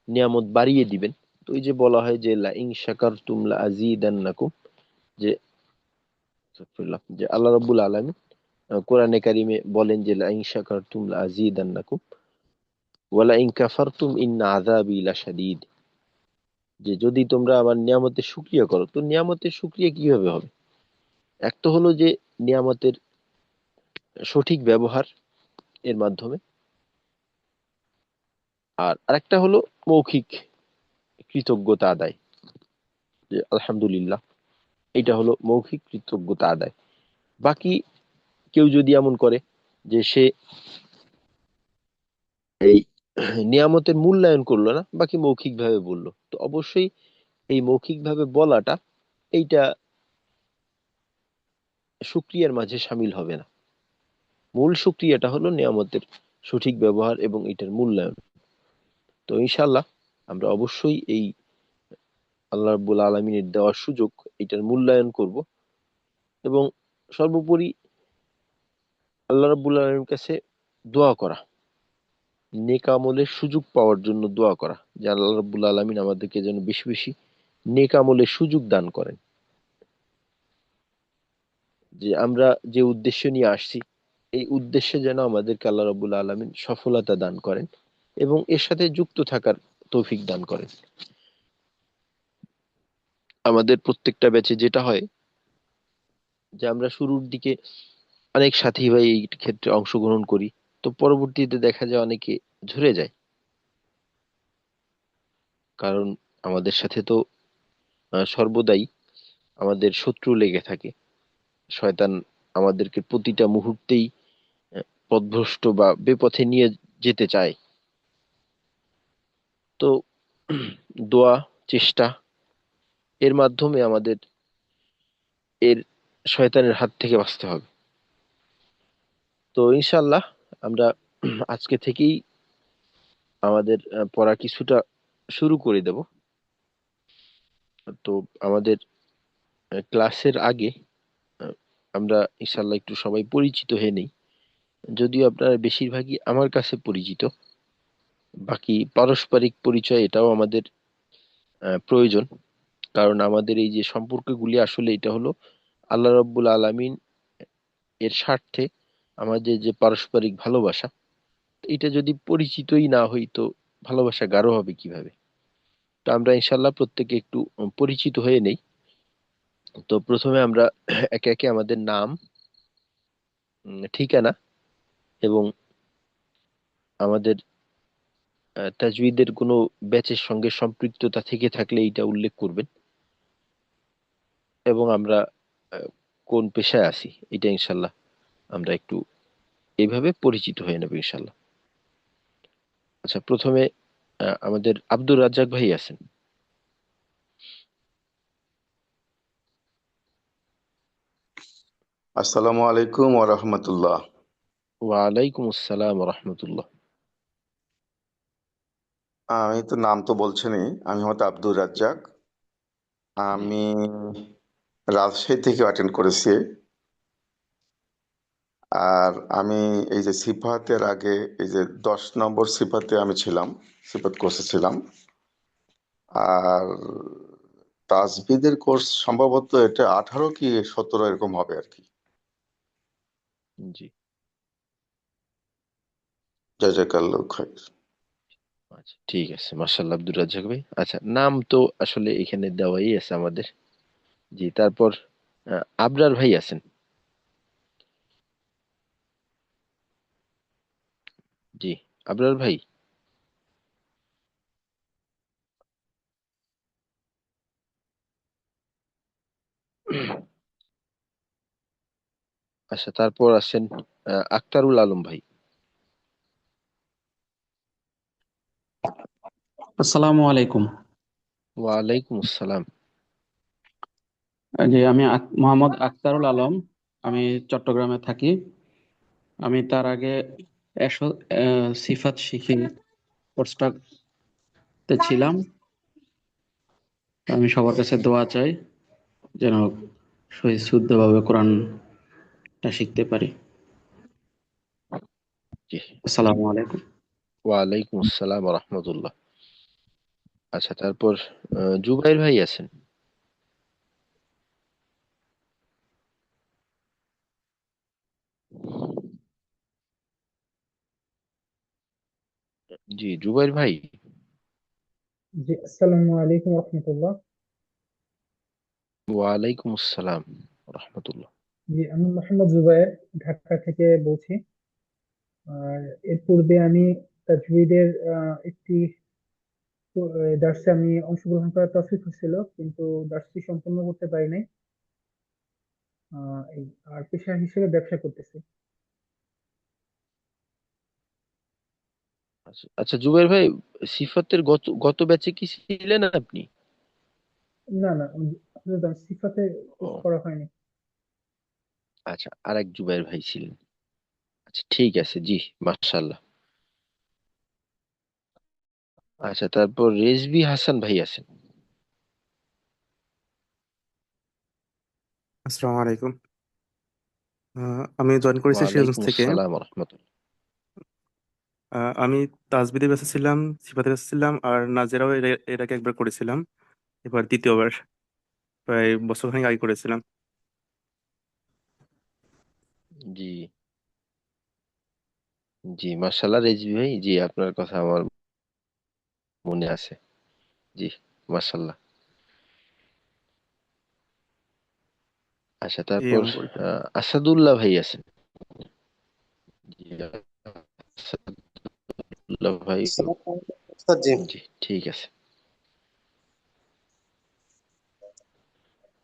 নিয়ামত বাড়িয়ে দিবেন। তো ওই যে বলা হয় যে লা ইন শাকারতুম লা আযীদান্নাকুম, যে যে আল্লাহ রাব্বুল আলামিন কোরআনে কারিমে বলেন যে লা ইন শাকারতুম লা আযীদান্নাকুম ওয়া লা ইন কাফারতুম ইন্না আযাবি লাশাদীদ। যে যদি তোমরা আমার নিয়ামতের শুকরিয়া করো, তো নিয়ামতের শুকরিয়া কিভাবে হবে? এক তো হলো যে নিয়ামতের সঠিক ব্যবহার এর মাধ্যমে, আর আরেকটা হলো মৌখিক কৃতজ্ঞতা আদায়, যে আলহামদুলিল্লাহ, এটা হলো মৌখিক কৃতজ্ঞতা আদায়। বাকি কেউ যদি এমন করে যে সে এই নিয়ামতের মূল্যায়ন করলো না, বাকি মৌখিক ভাবে বললো, তো অবশ্যই এই মৌখিক ভাবে বলাটা, এইটা শুকরিয়ার মাঝে শামিল হবে না। মূল শুকরিয়াটা হলো নিয়ামতের সঠিক ব্যবহার এবং এটার মূল্যায়ন। তো ইনশাল্লাহ আমরা অবশ্যই এই আল্লাহ রাব্বুল আলমিনের দেওয়ার সুযোগ, এটার মূল্যায়ন করব, এবং সর্বোপরি আল্লাহ রাব্বুল আলমীর কাছে দোয়া করা, নেক আমলের সুযোগ পাওয়ার জন্য দোয়া করা, যে আল্লাহ রাব্বুল আলমিন আমাদেরকে যেন বেশি বেশি নেক আমলের সুযোগ দান করেন, যে আমরা যে উদ্দেশ্য নিয়ে আসছি এই উদ্দেশ্যে যেন আমাদেরকে আল্লাহ রাব্বুল আলমিন সফলতা দান করেন এবং এর সাথে যুক্ত থাকার তৌফিক দান করেন। আমাদের প্রত্যেকটা ব্যাচে যেটা হয় যে আমরা শুরুর দিকে অনেক সাথী ভাই এই ক্ষেত্রে অংশগ্রহণ করি, তো পরবর্তীতে দেখা যায় অনেকে ঝরে যায়, কারণ আমাদের সাথে তো সর্বদাই আমাদের শত্রু লেগে থাকে, শয়তান আমাদেরকে প্রতিটা মুহূর্তেই পথভ্রষ্ট বা বেপথে নিয়ে যেতে চায়। তো দোয়া, চেষ্টা, এর মাধ্যমে আমাদের এর শয়তানের হাত থেকে বাঁচতে হবে। তো ইনশাল্লাহ আমরা আজকে থেকেই আমাদের পড়া কিছুটা শুরু করে দেব। তো আমাদের ক্লাসের আগে আহ, আমরা ইনশাল্লাহ একটু সবাই পরিচিত হয়ে নেই, যদিও আপনারা বেশিরভাগই আমার কাছে পরিচিত, বাকি পারস্পরিক পরিচয় এটাও আমাদের প্রয়োজন। কারণ আমাদের এই যে সম্পর্কগুলি আসলে এটা হলো আল্লাহ রাব্বুল আলামিন এর স্বার্থে আমাদের যে পারস্পরিক ভালোবাসা, এটা যদি পরিচিতই না হই তো ভালোবাসা গাঢ় হবে কিভাবে? তো আমরা ইনশাল্লাহ প্রত্যেকে একটু পরিচিত হয়ে নেই। তো প্রথমে আমরা একে একে আমাদের নাম, ঠিকানা এবং আমাদের তাজউীদের কোনো ব্যাচের সঙ্গে সম্পৃক্ততা থেকে থাকলে এইটা উল্লেখ করবেন, এবং আমরা আহ, কোন পেশায় আছি এটা ইনশাল্লাহ আমরা একটু এইভাবে পরিচিত হয়ে নেব ইনশাল্লাহ। আচ্ছা, প্রথমে আমাদের আব্দুর রাজ্জাক ভাই আছেন। আসসালামু আলাইকুম ওয়া রাহমাতুল্লাহ। ওয়ালাইকুম আসসালাম রহমতুল্লাহ। আমি তো নাম তো বলছেনই, আমি হয়তো আব্দুর রাজ্জাক। জি আমি রাজশাহী থেকে অ্যাটেন্ড করেছি। আর আমি এই যে সিফাতের আগে এই যে 10 নম্বর সিফাতে আমি ছিলাম, সিফাত কোর্সে ছিলাম। আর তাজবিদের কোর্স সম্ভবত এটা 18 কি 17 এরকম হবে আর কি। জি। জাযাকাল্লাহু খাইর। আচ্ছা ঠিক আছে, মাশাআল্লাহ আব্দুর রাজ্জাক ভাই। আচ্ছা, নাম তো আসলে এখানে দেওয়াই আছে আমাদের। জি, তারপর আবরার ভাই আছেন। জি, আবরার ভাই। আচ্ছা, তারপর আছেন আক্তারুল আলম ভাই। আসসালামু আলাইকুম। ওয়ালাইকুম আসসালাম। জি, আমি মোহাম্মদ আখতারুল আলম। আমি চট্টগ্রামে থাকি। আমি তার আগে এসো সিফাত শিখি কোর্সটাতে ছিলাম। আমি সবার কাছে দোয়া চাই যেন সহি শুদ্ধভাবে কোরআনটা শিখতে পারি। জি। আসসালামু আলাইকুম। ওয়ালাইকুম আসসালাম রহমতুল্লাহ। আচ্ছা, তারপর জুবাইর ভাই আছেন। জি, জুবাইর ভাই। জি আসসালামু আলাইকুম রহমতুল্লাহ। ওয়ালাইকুম আসসালাম রহমতুল্লাহ। জি আমি মোহাম্মদ জুবায়ের, ঢাকা থেকে বলছি। আর এর পূর্বে আমি তাজউীদের একটি দার্সে আমি অংশগ্রহণ করার তৌফিক হয়েছিল, কিন্তু দার্সটি সম্পূর্ণ করতে পারি নাই। আর পেশা হিসেবে ব্যবসা করতেছি। আচ্ছা আচ্ছা, জুবাইর ভাই, সিফাতের গত গত ব্যাচে কি ছিলেন আপনি? না না, আপনাদের সিফাতে কোর্স ও করা হয়নি। আচ্ছা, আরেক জুবাইর ভাই ছিলেন। আচ্ছা ঠিক আছে, জি, মাশাআল্লাহ। আচ্ছা, তারপর রেজবি হাসান ভাই আছেন। আসসালামু আলাইকুম। আমি জয়েন করেছি সিরাজগঞ্জ ওয়ালাইকুম থেকে। আসসালাম রহমতুল্লাহ। আমি তাজবিদের ব্যাচে ছিলাম, সিফাতের ব্যাচে ছিলাম, আর নাজেরাও এর আগে একবার করেছিলাম। এবার দ্বিতীয়বার, প্রায় বছর খানেক আগে করেছিলাম। জি জি, মাশাআল্লাহ রেজবি ভাই, জি আপনার কথা আমার মনে আছে। জি, মাশাআল্লাহ। আচ্ছা, এই তারপর আমার পরিচয়। আসাদুল্লাহ ভাই আছেন। জি, আসাদুল্লাহ ভাই। আসসালামু আলাইকুম ওস্তাদ জি। জি ঠিক আছে।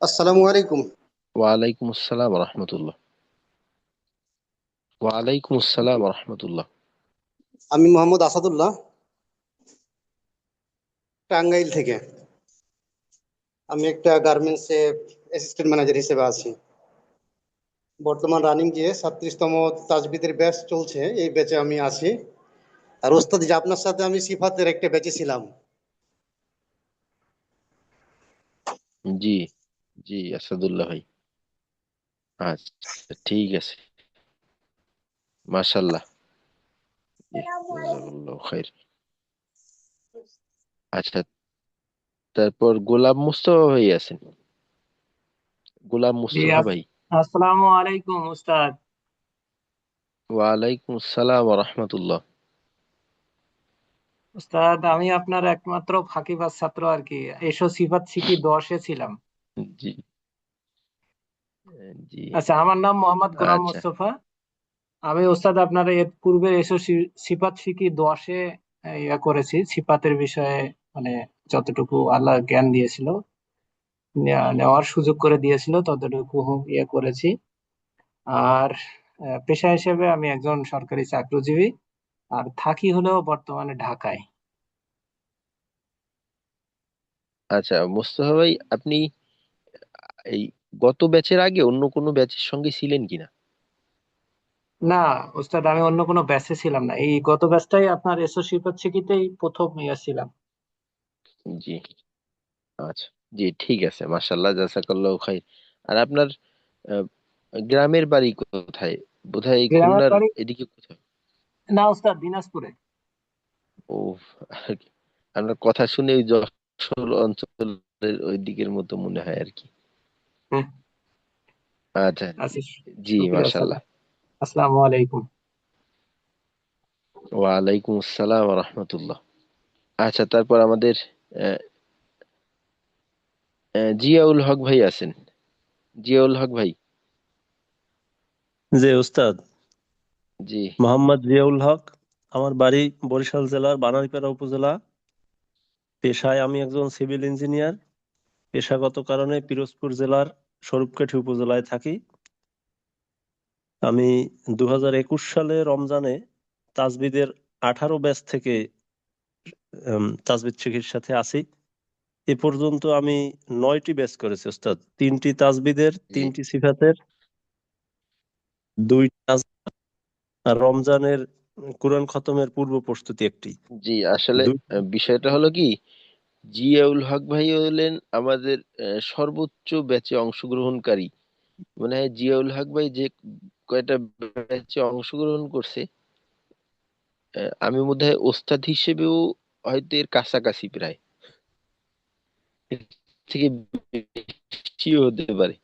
আসসালামু আলাইকুম। ওয়ালাইকুম আসসালাম রহমতুল্লাহ। ওয়ালাইকুম আসসালাম রহমতুল্লাহ। আমি মোহাম্মদ আসাদুল্লাহ, টাঙ্গাইল থেকে। আমি একটা গার্মেন্টসে অ্যাসিস্ট্যান্ট ম্যানেজার হিসেবে আছি। বর্তমান রানিং যে 37তম তাজবিদের ব্যাচ চলছে, এই ব্যাচে আমি আছি। আর ওস্তাদ যে আপনার সাথে আমি সিফাতের একটা ব্যাচে ছিলাম। জি জি, আসাদুল্লাহ ভাই। আচ্ছা ঠিক আছে, মাশাআল্লাহ। জি, জাযাকাল্লাহু খাইর। আচ্ছা, তারপর গোলাম মুস্তফা ভাই আছেন। গোলাম জি মুস্তফা ভাই। আসসালামু আলাইকুম উস্তাদ। ওয়ালাইকুম আসসালাম ওয়া রাহমাতুল্লাহ। উস্তাদ, আমি আপনার একমাত্র ফাঁকিবাজ ছাত্র আর কি। এসো সিফাত শিখি 10-এ ছিলাম। জি জি। আচ্ছা, আমার নাম মোহাম্মদ গোলাম আচ্ছা মোস্তফা। আমি ওস্তাদ আপনার এর পূর্বে এসো সিফাত শিখি 10-এ ইয়া করেছি সিফাতের বিষয়ে, মানে যতটুকু আল্লাহ জ্ঞান দিয়েছিল, নেওয়ার সুযোগ করে দিয়েছিল ততটুকু ইয়ে করেছি। আর পেশা হিসেবে আমি একজন সরকারি চাকরিজীবী, আর থাকি হলেও বর্তমানে ঢাকায়। আচ্ছা, মোস্তফা ভাই আপনি এই গত ব্যাচের আগে অন্য কোনো ব্যাচের সঙ্গে ছিলেন কিনা? না ওস্তাদ, আমি অন্য কোনো ব্যাচে ছিলাম না, এই গত ব্যাচটাই আপনার এসো সিফাত শিখিতেই প্রথম ইয়ে ছিলাম। জি। আচ্ছা, জি ঠিক আছে, মাশাআল্লাহ, জাযাকাল্লাহু খাইর। আর আপনার আহ, গ্রামের বাড়ি কোথায়? বোধহয় গ্রামের খুলনার বাড়ি, এদিকে কোথাও? না ওস্তাদ, দিনাজপুরে। ও, আর কি, আপনার কথা শুনে ওই যশোর অঞ্চলের ওই দিকের মতো মনে হয় আর কি। হ্যাঁ, আচ্ছা। আছি। জি শুক্রিয়া ওস্তাদ। মাশাআল্লাহ। আসসালামু আলাইকুম। ওয়ালাইকুম আসসালাম ওয়া রাহমাতুল্লাহ। আচ্ছা, তারপর আমাদের আহ, জিয়াউল হক ভাই আছেন। জিয়াউল হক ভাই। জি উস্তাদ, জি মোহাম্মদ জিয়াউল হক। আমার বাড়ি বরিশাল জেলার বানারীপাড়া উপজেলা। পেশায় আমি একজন সিভিল ইঞ্জিনিয়ার। পেশাগত কারণে পিরোজপুর জেলার স্বরূপকাঠি উপজেলায় থাকি। আমি 2021 সালে রমজানে তাজবিদের 18 ব্যাচ থেকে তাজবিদ শিখির সাথে আছি। এ পর্যন্ত আমি 9টি ব্যাচ করেছি উস্তাদ, 3টি তাজবিদের, জি 3টি সিফাতের, 2টি আর রমজানের কোরআন খতমের পূর্ব প্রস্তুতি একটি। জি। আসলে দুই বিষয়টা হলো কি, জিয়াউল হক ভাই হলেন আমাদের সর্বোচ্চ ব্যাচে অংশগ্রহণকারী। মনে হয় জিয়াউল হক ভাই যে কয়টা ব্যাচে অংশগ্রহণ করছে, আমি বোধহয় ওস্তাদ হিসেবেও হয়তো এর কাছাকাছি প্রায়, এর থেকে বেশিও হতে পারে।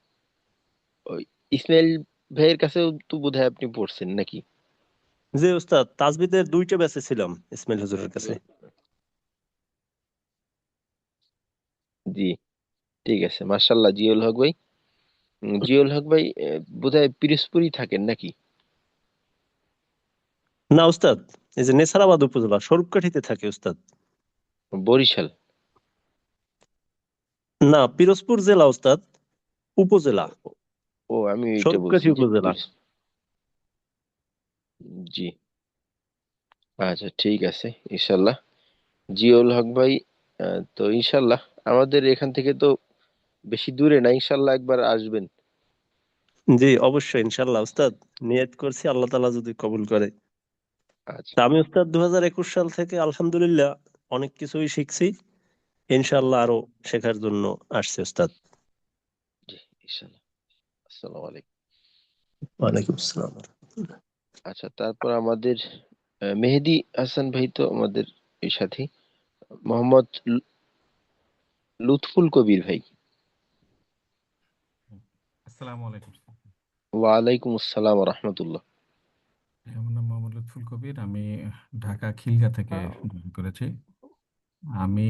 ওই ইসমাইল ভাইয়ের কাছেও তো বোধহয় আপনি পড়ছেন নাকি? যে উস্তাদ, তাজবিদের 2টা ব্যাচে ছিলাম ইসমাইল হুজুরের কাছে। জি ঠিক আছে, মার্শাল্লাহ জিয়াউল হক ভাই। জিয়াউল হক ভাই বোধহয় পিরোজপুরই থাকেন নাকি? না উস্তাদ, এই যে নেছারাবাদ উপজেলা স্বরূপকাঠিতে থাকে উস্তাদ। বরিশাল? না, পিরোজপুর জেলা উস্তাদ, উপজেলা ও, আমি এইটা বলছি স্বরূপকাঠি যে উপজেলা। জি। আচ্ছা ঠিক আছে, ইনশাল্লাহ। জিয়াউল হক ভাই, তো ইনশাল্লাহ আমাদের এখান থেকে তো বেশি দূরে না, ইনশাল্লাহ একবার আসবেন। জি অবশ্যই ইনশাল্লাহ উস্তাদ, নিয়ত করছি আল্লাহ তাআলা যদি কবুল করে। আচ্ছা। তা আমি উস্তাদ 2021 সাল থেকে আলহামদুলিল্লাহ অনেক কিছুই শিখছি। ইনশাল্লাহ আরো শেখার জন্য আসছে উস্তাদ। জি ইনশাল্লাহ। আসসালামু আলাইকুম। ওয়ালাইকুম আসসালাম। আচ্ছা, তারপর আমাদের মেহেদি হাসান ভাই তো আমাদের এই সাথে, মোহাম্মদ লুৎফুল কবির ভাই। আসসালামু আলাইকুম। ওয়ালাইকুম আসসালাম ওয়া রাহমাতুল্লাহ। আমার নাম মোহাম্মদ লুৎফুল কবির। আমি ঢাকা খিলগা থেকে জয়েন করেছি। আমি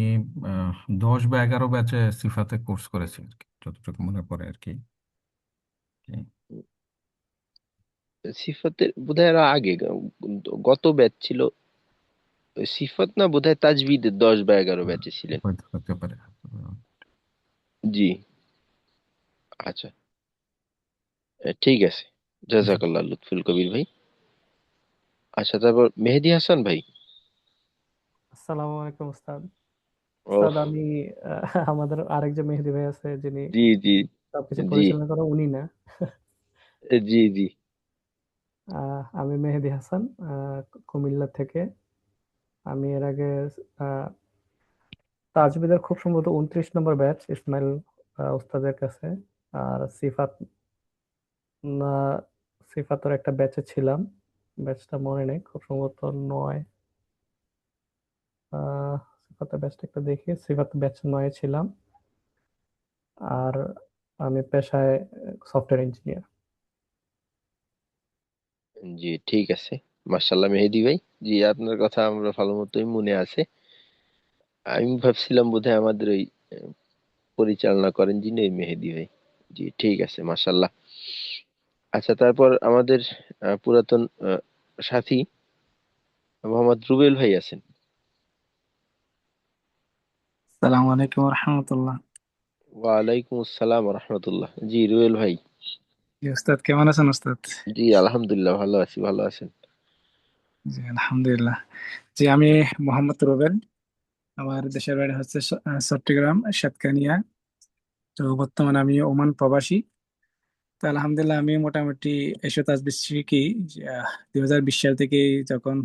10 বা 11 ব্যাচে সিফাতে কোর্স করেছি আর কি, যতটুকু মনে পড়ে আর কি। সিফাতের বোধহয় আরো আগে গত ব্যাচ ছিল সিফাত, না বোধহয় তাজভিদের 10 বা 11 ব্যাচে ছিলেন। হয়তো হতে পারে। জি। আচ্ছা, ঠিক আছে, জি। জাযাকাল্লাহ লুৎফুল কবির ভাই। আচ্ছা, তারপর মেহেদি হাসান ভাই। আসসালামু আলাইকুম উস্তাদ। ওহ, উস্তাদ, আমি আমাদের আরেকজন মেহেদি ভাই আছে যিনি জি জি সবকিছু জি পরিচালনা করে, উনি না। জি জি। আমি মেহেদি হাসান, কুমিল্লা থেকে। আমি এর আগে আহ, তাজবিদের খুব সম্ভবত 29 নম্বর ব্যাচ ইসমাইল উস্তাদের কাছে, আর না, সিফাতের একটা ব্যাচে ছিলাম, ব্যাচটা মনে নেই, খুব সম্ভবত 9। সিফাতের ব্যাচটা একটা দেখি, সিফাতের ব্যাচ 9 ছিলাম। আর আমি পেশায় সফটওয়্যার ইঞ্জিনিয়ার। জি ঠিক আছে, মাশাল্লাহ মেহেদি ভাই। জি আপনার কথা আমরা ভালো মতোই মনে আছে। আমি ভাবছিলাম বোধহয় আমাদের ওই পরিচালনা করেন যিনি ওই মেহেদি ভাই। জি ঠিক আছে, মাশাল্লাহ। আচ্ছা তারপর আমাদের পুরাতন সাথী মোহাম্মদ রুবেল ভাই আছেন। সালাম আলাইকুম রহমতুল্লাহ। ওয়ালাইকুম আসসালাম রহমতুল্লাহ। জি রুবেল ভাই। জি উস্তাদ, কেমন আছেন উস্তাদ? জি আলহামদুলিল্লাহ ভালো আছি, ভালো আছেন? জি আলহামদুলিল্লাহ। জি আমি মোহাম্মদ রুবেল। আমার দেশের বাড়ি হচ্ছে চট্টগ্রাম সাতকানিয়া। তো বর্তমানে আমি ওমান প্রবাসী। তো আলহামদুলিল্লাহ আমি মোটামুটি এসো তাজবিদ শিখি 2020 সাল থেকে, যখন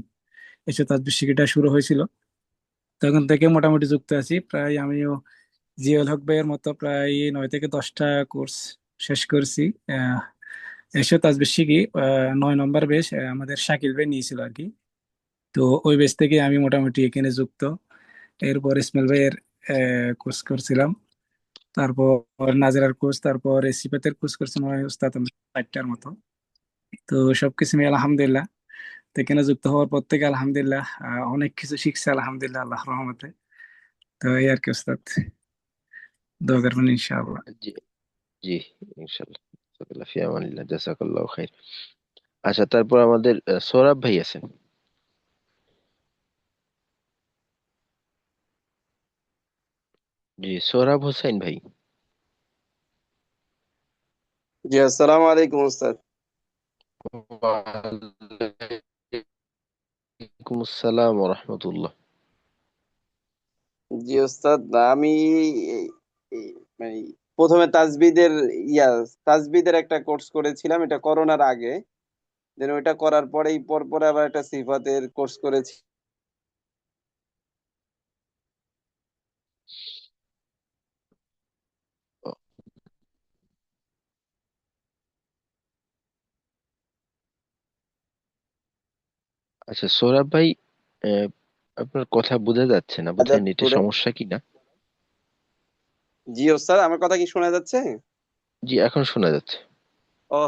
এসো তাজবিদ শিখিটা শুরু হয়েছিল তখন থেকে মোটামুটি যুক্ত আছি। প্রায় আমিও জিওল হক ভাইয়ের মতো প্রায় 9 থেকে 10টা কোর্স শেষ করছি। আহ, এসো তাজবিদ শিখি 9 নম্বর বেশ আমাদের শাকিল ভাই নিয়েছিল আর কি। তো ওই বেস থেকে আমি মোটামুটি এখানে যুক্ত। এরপর ইসমাইল ভাইয়ের কোর্স করছিলাম, তারপর নাজরার কোর্স, তারপর সিফাতের কোর্স করছি মনে হয় উস্তাদ আমরা 4টার মতো। তো সবকিছু মিলে আলহামদুলিল্লাহ, তো এখানে যুক্ত হওয়ার পর থেকে আলহামদুলিল্লাহ অনেক কিছু শিখছে আলহামদুলিল্লাহ আল্লাহ রহমতে। তো এই আর কি উস্তাদ, দোয়া করবেন ইনশাআল্লাহ। জি জি ইনশাল্লাহ। জাযাকাল্লাহ ফি আমানিল্লাহ, জাযাকাল্লাহু খাইর। আচ্ছা তারপর আমাদের সৌরভ ভাই আছেন। জি সৌরভ হোসেন ভাই। জি আসসালামু আলাইকুম ওস্তাদ। ওয়ালাইকুম আসসালাম ওয়া রাহমাতুল্লাহ। জি ওস্তাদ, আমি এই- এই- মানে প্রথমে তাজবিদের তাজবিদের একটা কোর্স করেছিলাম, এটা করোনার আগে। দেন ওইটা করার পরেই পরপর আবার একটা সিফাতের কোর্স করেছি। আচ্ছা সৌরভ ভাই, আহ, আপনার কথা বোঝা যাচ্ছে না, বোধহয় নেটের আজাদপুরে। সমস্যা কিনা। জি ওস্তাদ, আমার কথা কি শোনা যাচ্ছে? জি এখন শোনা যাচ্ছে। ও,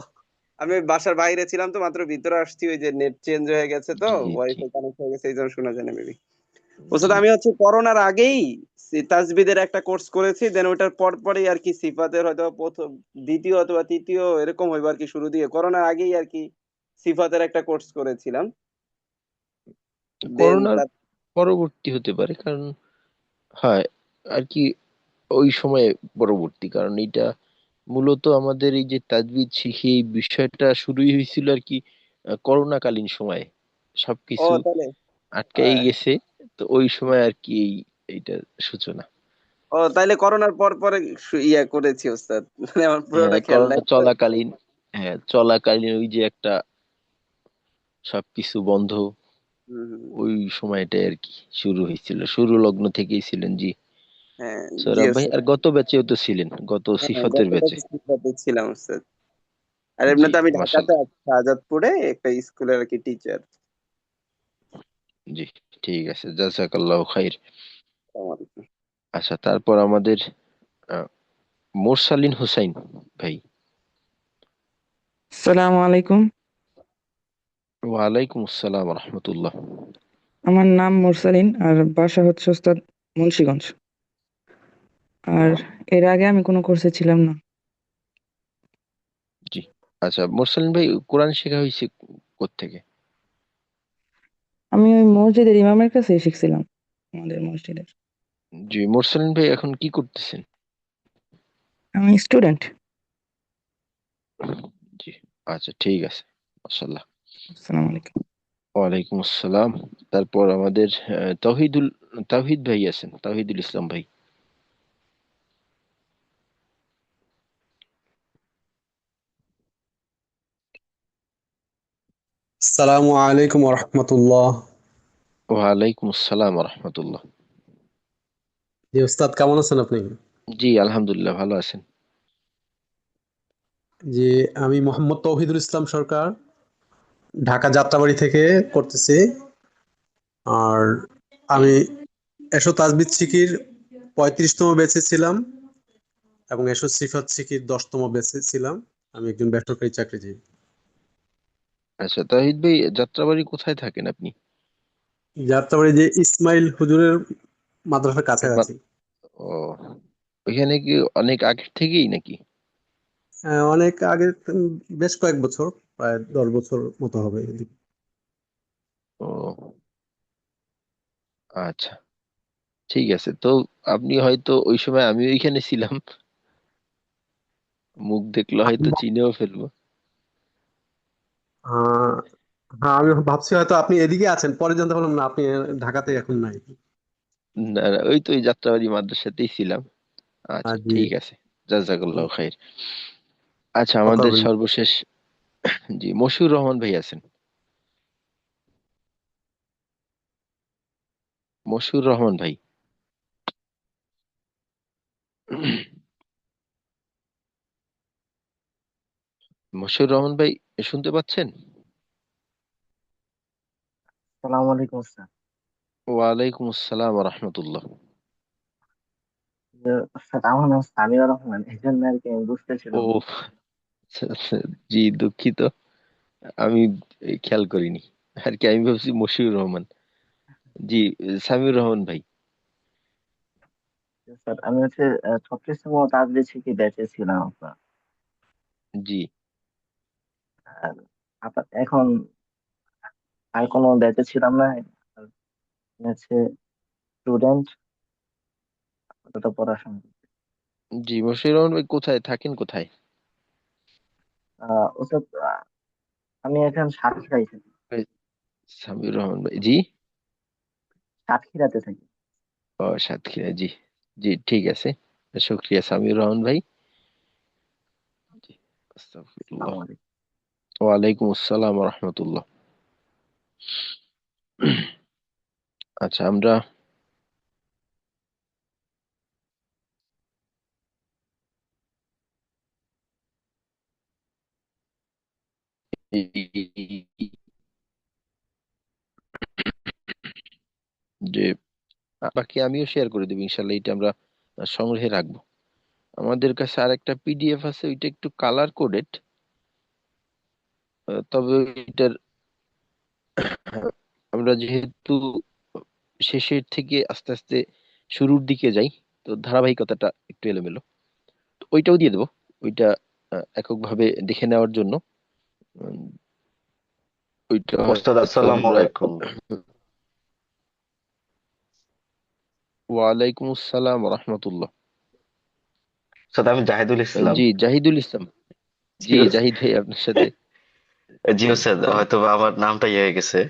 আমি বাসার বাইরে ছিলাম তো, মাত্র ভিতরে আসছি, ওই যে নেট চেঞ্জ হয়ে গেছে তো, জি জি ওয়াইফাই কানেক্ট হয়ে গেছে, এই জন্য শোনা যায় না মেবি। জি ওস্তাদ আমি হচ্ছে করোনার আগেই তাজবিদের একটা কোর্স করেছি, দেন ওটার পর পরই আর কি সিফাতের হয়তো প্রথম দ্বিতীয় অথবা তৃতীয় এরকম হইব আর কি, শুরু দিয়ে করোনার আগেই আর কি সিফাতের একটা কোর্স করেছিলাম। দেন করোনার পরবর্তী হতে পারে, কারণ হয় আর কি ওই সময়ে পরবর্তী, কারণ এটা মূলত আমাদের এই যে তাজবিদ শিখে এই বিষয়টা শুরুই হয়েছিল আর কি করোনাকালীন সময়ে ও সবকিছু তাহলে আটকাই গেছে। তো ওই সময় আর কি এইটার সূচনা। করোনার পর পরে করেছি ওস্তাদ, মানে আমার হ্যাঁ পুরোটা খেয়াল নাই করোনা তো। চলাকালীন, হ্যাঁ চলাকালীন ওই যে একটা সবকিছু বন্ধ, হুম, হুম, হুম। ওই সময়টাই আর কি শুরু হয়েছিল, শুরু লগ্ন থেকেই ছিলেন। জি হ্যাঁ। জি সৌরভ ভাই, ওস্তাদ। আর গত ব্যাচেও তো ছিলেন, গত হ্যাঁ, সিফাতের গতটা ব্যাচে। সিফাতে ছিলাম ওস্তাদ। আর জি এমনিতে আমি ঢাকাতে মাশাল্লাহ। আছি, শাহজাদপুরে একটা স্কুলের আর কি টিচার। জি ঠিক আছে, জাযাকাল্লাহু খাইর। আচ্ছা তারপর আমাদের আহ, মোরসালিন হুসাইন ভাই। সালামু আলাইকুম। ওয়ালাইকুম আসসালাম রহমতুল্লাহ। আমার নাম মুরসালিন আর বাসা হচ্ছে ওস্তাদ মুন্সিগঞ্জ। আর এর আগে আমি কোনো কোর্সে ছিলাম না। জি আচ্ছা মোরসালিন ভাই, কোরআন শেখা হয়েছে কোত্থেকে? আমি ওই মসজিদের ইমামের কাছেই শিখছিলাম, আমাদের মসজিদের। জি মোরসালিন ভাই এখন কি করতেছেন? আমি স্টুডেন্ট। জি আচ্ছা ঠিক আছে, মাশাল্লাহ। আসসালামু আলাইকুম। ওয়ালাইকুম আসসালাম। তারপর আমাদের তাওহিদ ভাই আছেন, তাওহিদুল ইসলাম ভাই। আসসালামু আলাইকুম রহমতুল্লাহ। ওয়ালাইকুম আসসালাম রহমতুল্লাহ। জি উস্তাদ, কেমন আছেন আপনি? জি আলহামদুলিল্লাহ ভালো আছেন। জি, আমি মোহাম্মদ তৌহিদুল ইসলাম সরকার, ঢাকা যাত্রাবাড়ি থেকে করতেছি। আর আমি এসো তাজবিদ শিকির 35তম ব্যাচে ছিলাম এবং এসো সিফাত শিকির 10তম ব্যাচে ছিলাম। আমি একজন বেসরকারি চাকরিজীবী। আচ্ছা, তাহিদ ভাই, যাত্রাবাড়ি কোথায় থাকেন আপনি? যাত্রাবাড়ি যে ইসমাইল হুজুরের মাদ্রাসার কাছাকাছি। ও, ওইখানে কি অনেক আগের থেকেই নাকি? অনেক আগে, বেশ কয়েক বছর, প্রায় 10 বছর মতো হবে এদিকে। ও আচ্ছা, ঠিক আছে। তো আপনি হয়তো ওই সময় আমি ওইখানে ছিলাম, মুখ দেখলে হয়তো চিনেও ফেলবো। আহ হ্যাঁ, আমি ভাবছি হয়তো আপনি এদিকে আছেন, পরে জানতে পারলাম না আপনি ঢাকাতে এখন নাই। না না, ওই তো ওই যাত্রাবাড়ি মাদ্রাসাতেই ছিলাম। আচ্ছা, জি, ঠিক আছে। জাজাকাল্লাহ খাইর। আচ্ছা, আমাদের ফখরুল। সর্বশেষ, জি, মশিউর রহমান ভাই আছেন? মশিউর রহমান ভাই, মশিউর রহমান ভাই, শুনতে পাচ্ছেন? সালাম আলাইকুম স্যার। ওয়ালাইকুম আসসালাম রহমতুল্লাহ। স্যার আমার নাম সামিউর রহমান, এই জন্য আর কি আমি ও বুঝতেছিলাম না। আচ্ছা, আচ্ছা, জি দুঃখিত, আমি খেয়াল করিনি আর কি, আমি ভাবছি মশিউর রহমান। জি, সামিউর রহমান ভাই। স্যার আমি হচ্ছে 36তম তাজবির শিক্ষি ব্যাচে ছিলাম আপনার। জি, আর এখন আর কোনো ব্যাচে ছিলাম না। আর আমি হচ্ছে স্টুডেন্ট, ওটা পড়াশোনা করছি। জি, মশিউর রহমান ভাই কোথায় থাকেন, কোথায়? ওসব আমি এখন সাতক্ষীরায় থাকি। এই, সামিউর রহমান ভাই, জি। সাতক্ষীরাতে থাকি। ও, সাতক্ষীরা, জি। জি, ঠিক আছে। শুক্রিয়া সামিউর রহমান ভাই। জি, আস্তাগফিরুল্লাহ। আসসালামু আলাইকুম। ওয়ালাইকুম আসসালাম রহমতুল্লাহ। আচ্ছা, আমরা এই যে বাকি আমিও শেয়ার করে দেবো ইনশাল্লাহ, এটা আমরা সংগ্রহে রাখবো। আমাদের কাছে আর একটা পিডিএফ আছে, ওইটা একটু কালার কোডেড, তবে এটার আমরা যেহেতু শেষের থেকে আস্তে আস্তে শুরুর দিকে যাই, তো ধারাবাহিকতাটা একটু এলোমেলো। তো ওইটাও দিয়ে দেবো, ওইটা এককভাবে দেখে নেওয়ার জন্য। উম, ওইটা ওস্তাদ হয়তো আসসালামু আমরা আলাইকুম। ওয়ালাইকুম আসসালাম রহমতুল্লাহ। ওস্তাদ আমি জাহিদুল ইসলাম। জি, জাহিদুল ইসলাম। জি জি, জাহিদ ভাই, আপনার সাথে জি ওস্তাদ, হয়তো বা আমার নামটা ইয়ে হয়ে গেছে,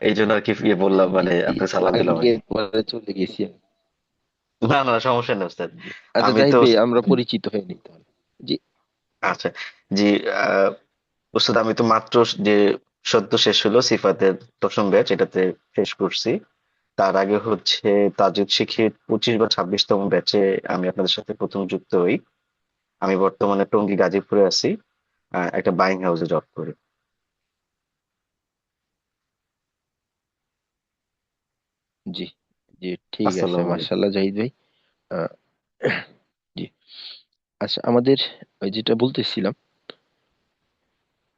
এই জন্য আর কি ইয়ে বললাম, মানে আপনি সালাম দিলাম আর আগে কি। পরে চলে গেছি আমি। না না, সমস্যা নেই ওস্তাদ। আচ্ছা, আমি জাহিদ তো ভাই, আমরা পরিচিত হইনি তাহলে। জি, আচ্ছা, জি, আহ, ওস্তাদ আমি তো মাত্র যে সদ্য শেষ হলো সিফাতের 10ম ব্যাচ, এটাতে শেষ করছি। তার আগে হচ্ছে তাজুদ শিখির 25 বা 26তম ব্যাচে আমি আপনাদের সাথে প্রথম যুক্ত হই। আমি বর্তমানে টঙ্গী গাজীপুরে আছি, একটা বাইং হাউসে জব করি। জি, জি, ঠিক আছে, আসসালামু আলাইকুম। মাশাআল্লাহ জাহিদ ভাই। আহ, জি, আচ্ছা, আমাদের ওই যেটা বলতেছিলাম,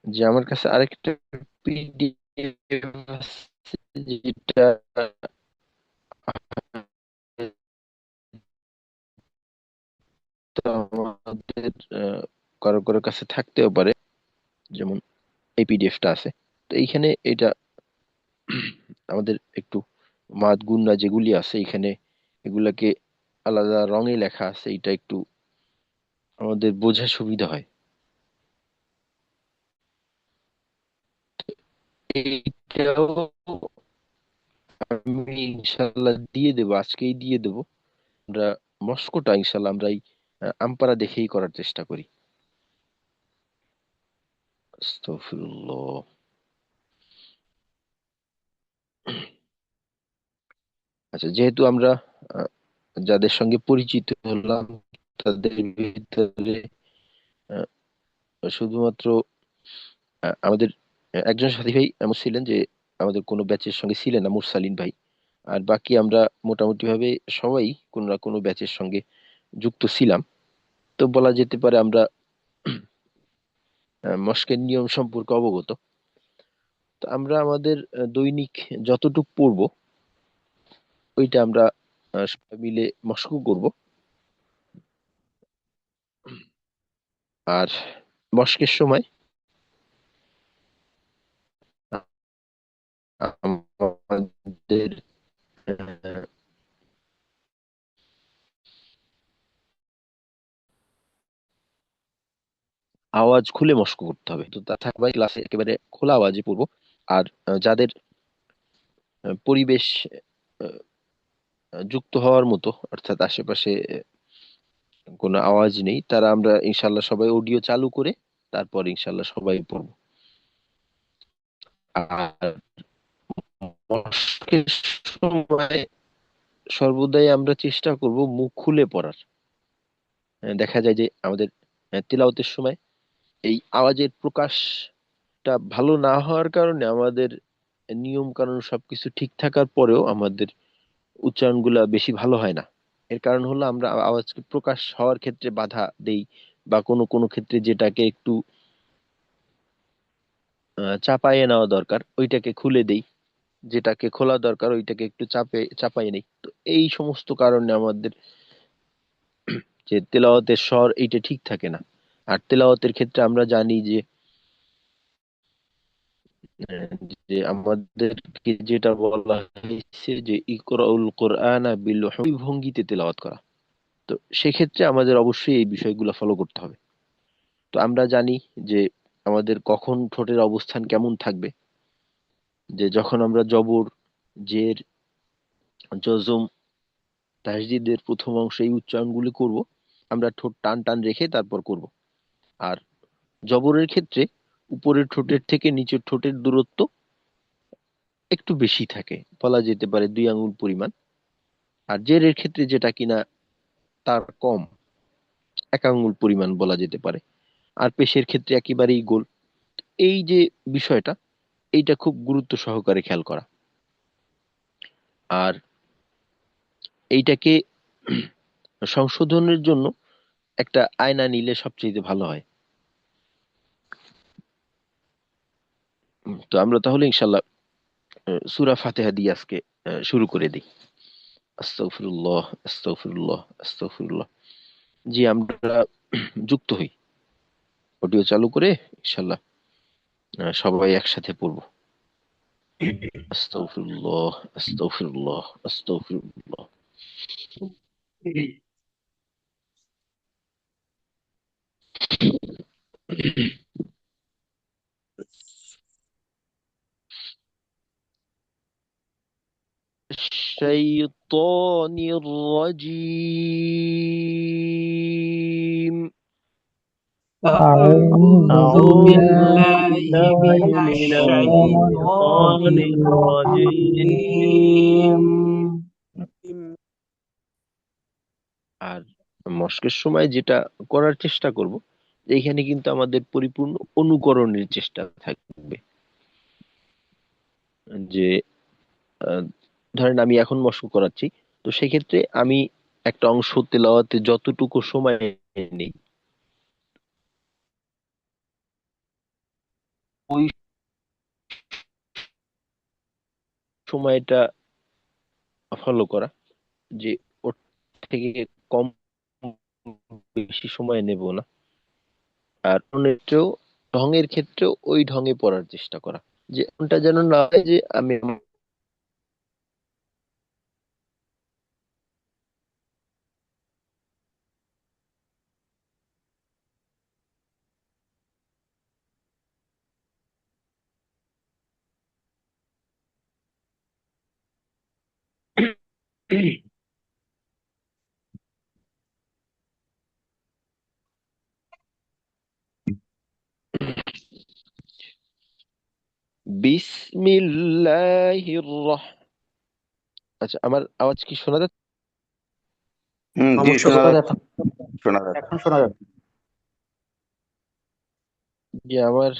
যে আমার কাছে আরেকটা পিডিএফ আছে, যেটা আমাদের কারো কারো কাছে থাকতেও পারে, যেমন এই পিডিএফটা আছে। তো এইখানে এটা আমাদের একটু মাদ গুন্না যেগুলি আছে এখানে, এগুলাকে আলাদা রঙে লেখা আছে, এটা একটু আমাদের বোঝা সুবিধা হয়। এইটাও আমি ইনশাল্লাহ দিয়ে দেবো, আজকেই দিয়ে দেবো। আমরা মস্কোটা ইনশাল্লাহ আমরা এই আমপারা দেখেই করার চেষ্টা করি। আস্তাগফিরুল্লাহ। আচ্ছা, যেহেতু আমরা আহ, যাদের সঙ্গে পরিচিত হলাম, তাদের ভিতরে আহ, শুধুমাত্র আমাদের একজন সাথী ভাই এমন ছিলেন যে আমাদের কোনো ব্যাচের সঙ্গে ছিলেন না, মুরসালিন ভাই। আর বাকি আমরা মোটামুটি ভাবে সবাই কোনো না কোনো ব্যাচের সঙ্গে যুক্ত ছিলাম। তো বলা যেতে পারে আমরা মস্কের নিয়ম সম্পর্কে অবগত। তো আমরা আমাদের দৈনিক যতটুক পড়বো ওইটা আমরা সবাই মিলে মশক করব। আর মশকের সময় আমাদের আহ, আওয়াজ খুলে মশক করতে হবে। তো তা থাকবে ক্লাসে একেবারে খোলা আওয়াজে পড়বো। আর যাদের পরিবেশ আহ, যুক্ত হওয়ার মতো, অর্থাৎ আশেপাশে কোনো আওয়াজ নেই, তারা আমরা ইনশাল্লাহ সবাই অডিও চালু করে তারপর ইনশাল্লাহ সবাই পড়বো। আর মশকের সময় সর্বদাই আমরা চেষ্টা করব মুখ খুলে পড়ার। দেখা যায় যে আমাদের তিলাওয়াতের সময় এই আওয়াজের প্রকাশটা ভালো না হওয়ার কারণে আমাদের নিয়ম কানুন সবকিছু ঠিক থাকার পরেও আমাদের উচ্চারণগুলা বেশি ভালো হয় না। এর কারণ হলো আমরা আওয়াজকে প্রকাশ হওয়ার ক্ষেত্রে বাধা দেই, বা কোনো কোনো ক্ষেত্রে যেটাকে একটু চাপাইয়ে নেওয়া দরকার ওইটাকে খুলে দেই, যেটাকে খোলা দরকার ওইটাকে একটু চাপাই নেই। তো এই সমস্ত কারণে আমাদের যে তেলাওয়াতের স্বর এইটা ঠিক থাকে না। আর তেলাওয়াতের ক্ষেত্রে আমরা জানি যে যে আমাদেরকে যেটা বলা হয়েছে যে ইকরাউল কোরআনা বিল ভঙ্গিতে তেলাওয়াত করা। তো সেক্ষেত্রে আমাদের অবশ্যই এই বিষয়গুলো ফলো করতে হবে। তো আমরা জানি যে আমাদের কখন ঠোঁটের অবস্থান কেমন থাকবে, যে যখন আমরা জবর, জের, জজম, তাসদীদের প্রথম অংশে এই উচ্চারণগুলি করব, আমরা ঠোঁট টান টান রেখে তারপর করব। আর জবরের ক্ষেত্রে উপরের ঠোঁটের থেকে নিচের ঠোঁটের দূরত্ব একটু বেশি থাকে, বলা যেতে পারে 2 আঙ্গুল পরিমাণ। আর জেরের ক্ষেত্রে যেটা কিনা তার কম, 1 আঙ্গুল পরিমাণ বলা যেতে পারে। আর পেশের ক্ষেত্রে একেবারেই গোল। এই যে বিষয়টা, এইটা খুব গুরুত্ব সহকারে খেয়াল করা। আর এইটাকে সংশোধনের জন্য একটা আয়না নিলে সবচেয়ে ভালো হয়। তো আমরা তাহলে ইনশাল্লাহ সূরা ফাতিহা দিয়ে আজকে শুরু করে দিই। আস্তাগফিরুল্লাহ, আস্তাগফিরুল্লাহ, আস্তাগফিরুল্লাহ। জি, আমরা যুক্ত হই অডিও চালু করে ইনশাল্লাহ সবাই একসাথে পড়বো। আস্তাগফিরুল্লাহ, আস্তাগফিরুল্লাহ, আস্তাগফিরুল্লাহ। الشيطان الرجيم. أعوذ أعوذ بالله بالله من من الشيطان الشيطان الرجيم الرجيم আর মস্কের সময় যেটা করার চেষ্টা করব, এইখানে কিন্তু আমাদের পরিপূর্ণ অনুকরণের চেষ্টা থাকবে। যে ধরেন আমি এখন মস্ক করাচ্ছি, তো সেক্ষেত্রে আমি একটা অংশ তেলাওয়াতে যতটুকু সময় নেই ওই সময়টা ফলো করা, যে ওর থেকে কম বেশি সময় নেব না। আর ক্ষেত্রেও ঢঙের ক্ষেত্রেও ওই ঢঙে পড়ার চেষ্টা করা, যে কোনটা যেন না হয় যে আমি বিসমিল্লাহির রহ। আচ্ছা, আমার আওয়াজ কি শোনা যাচ্ছে? জি, অবশ্যই শোনা শোনা যাচ্ছে, যাচ্ছে, শোনা যাচ্ছে। এখন শোনা যাচ্ছে। যে আমার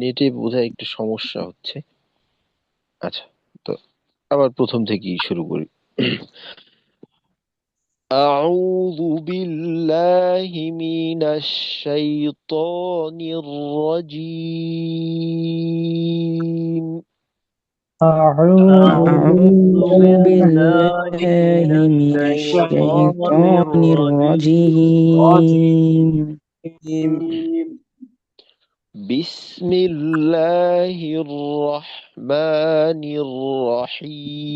নেটে বোধহয় একটু সমস্যা হচ্ছে। আচ্ছা, তো আবার প্রথম থেকেই শুরু করি। أعوذ بالله من الشيطان الرجيم أعوذ أعوذ بالله بالله من من الشيطان الشيطان الرجيم الرجيم. بسم الله الرحمن الرحيم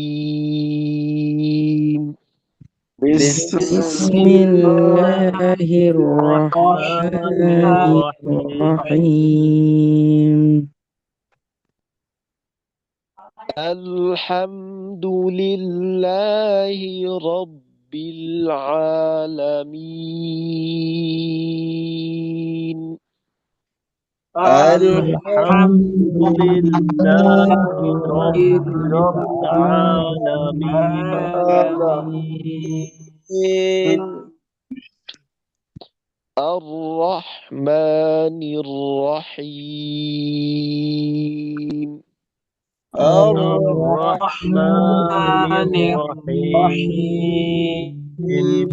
بسم بسم الله الله الرحمن الرحمن الرحيم. الرحيم الحمد لله رب العالمين الحمد لله رب العالمين. الرحمن الرحيم الرحمن الرحيم.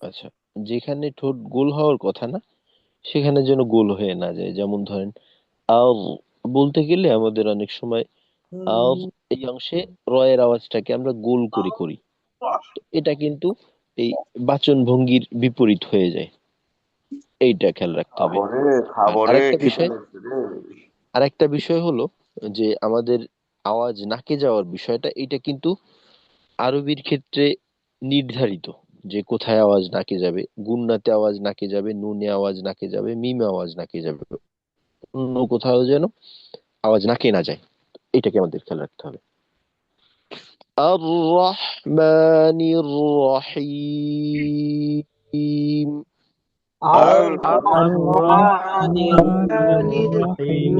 আচ্ছা, যেখানে ঠোঁট গোল হওয়ার কথা না সেখানে যেন গোল হয়ে না যায়। যেমন ধরেন আর বলতে গেলে আমাদের অনেক সময় আর এই অংশে রয়ের আওয়াজটাকে আমরা গোল করে করি, তো এটা কিন্তু এই বাচন ভঙ্গির বিপরীত হয়ে যায়, এইটা খেয়াল রাখতে হবে। আর আরেকটা বিষয় হলো যে আমাদের আওয়াজ নাকে যাওয়ার বিষয়টা, এটা কিন্তু আরবির ক্ষেত্রে নির্ধারিত যে কোথায় আওয়াজ নাকে যাবে। গুন্নাতে আওয়াজ নাকে যাবে, নুনে আওয়াজ নাকে যাবে, মিমে আওয়াজ নাকে যাবে, অন্য কোথাও যেন আওয়াজ নাকে না যায়, এটাকে আমাদের খেয়াল রাখতে হবে। আর রহমানির রহিম الرحمن الرحيم.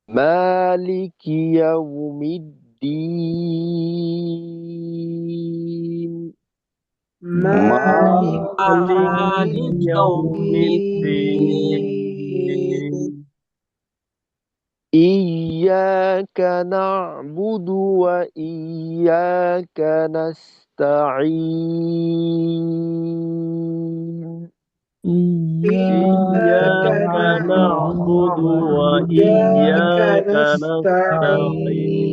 مالك يوم الدين مالك يوم الدين. إياك نعبد وإياك نستعين إياك نعبد وإياك نستعين.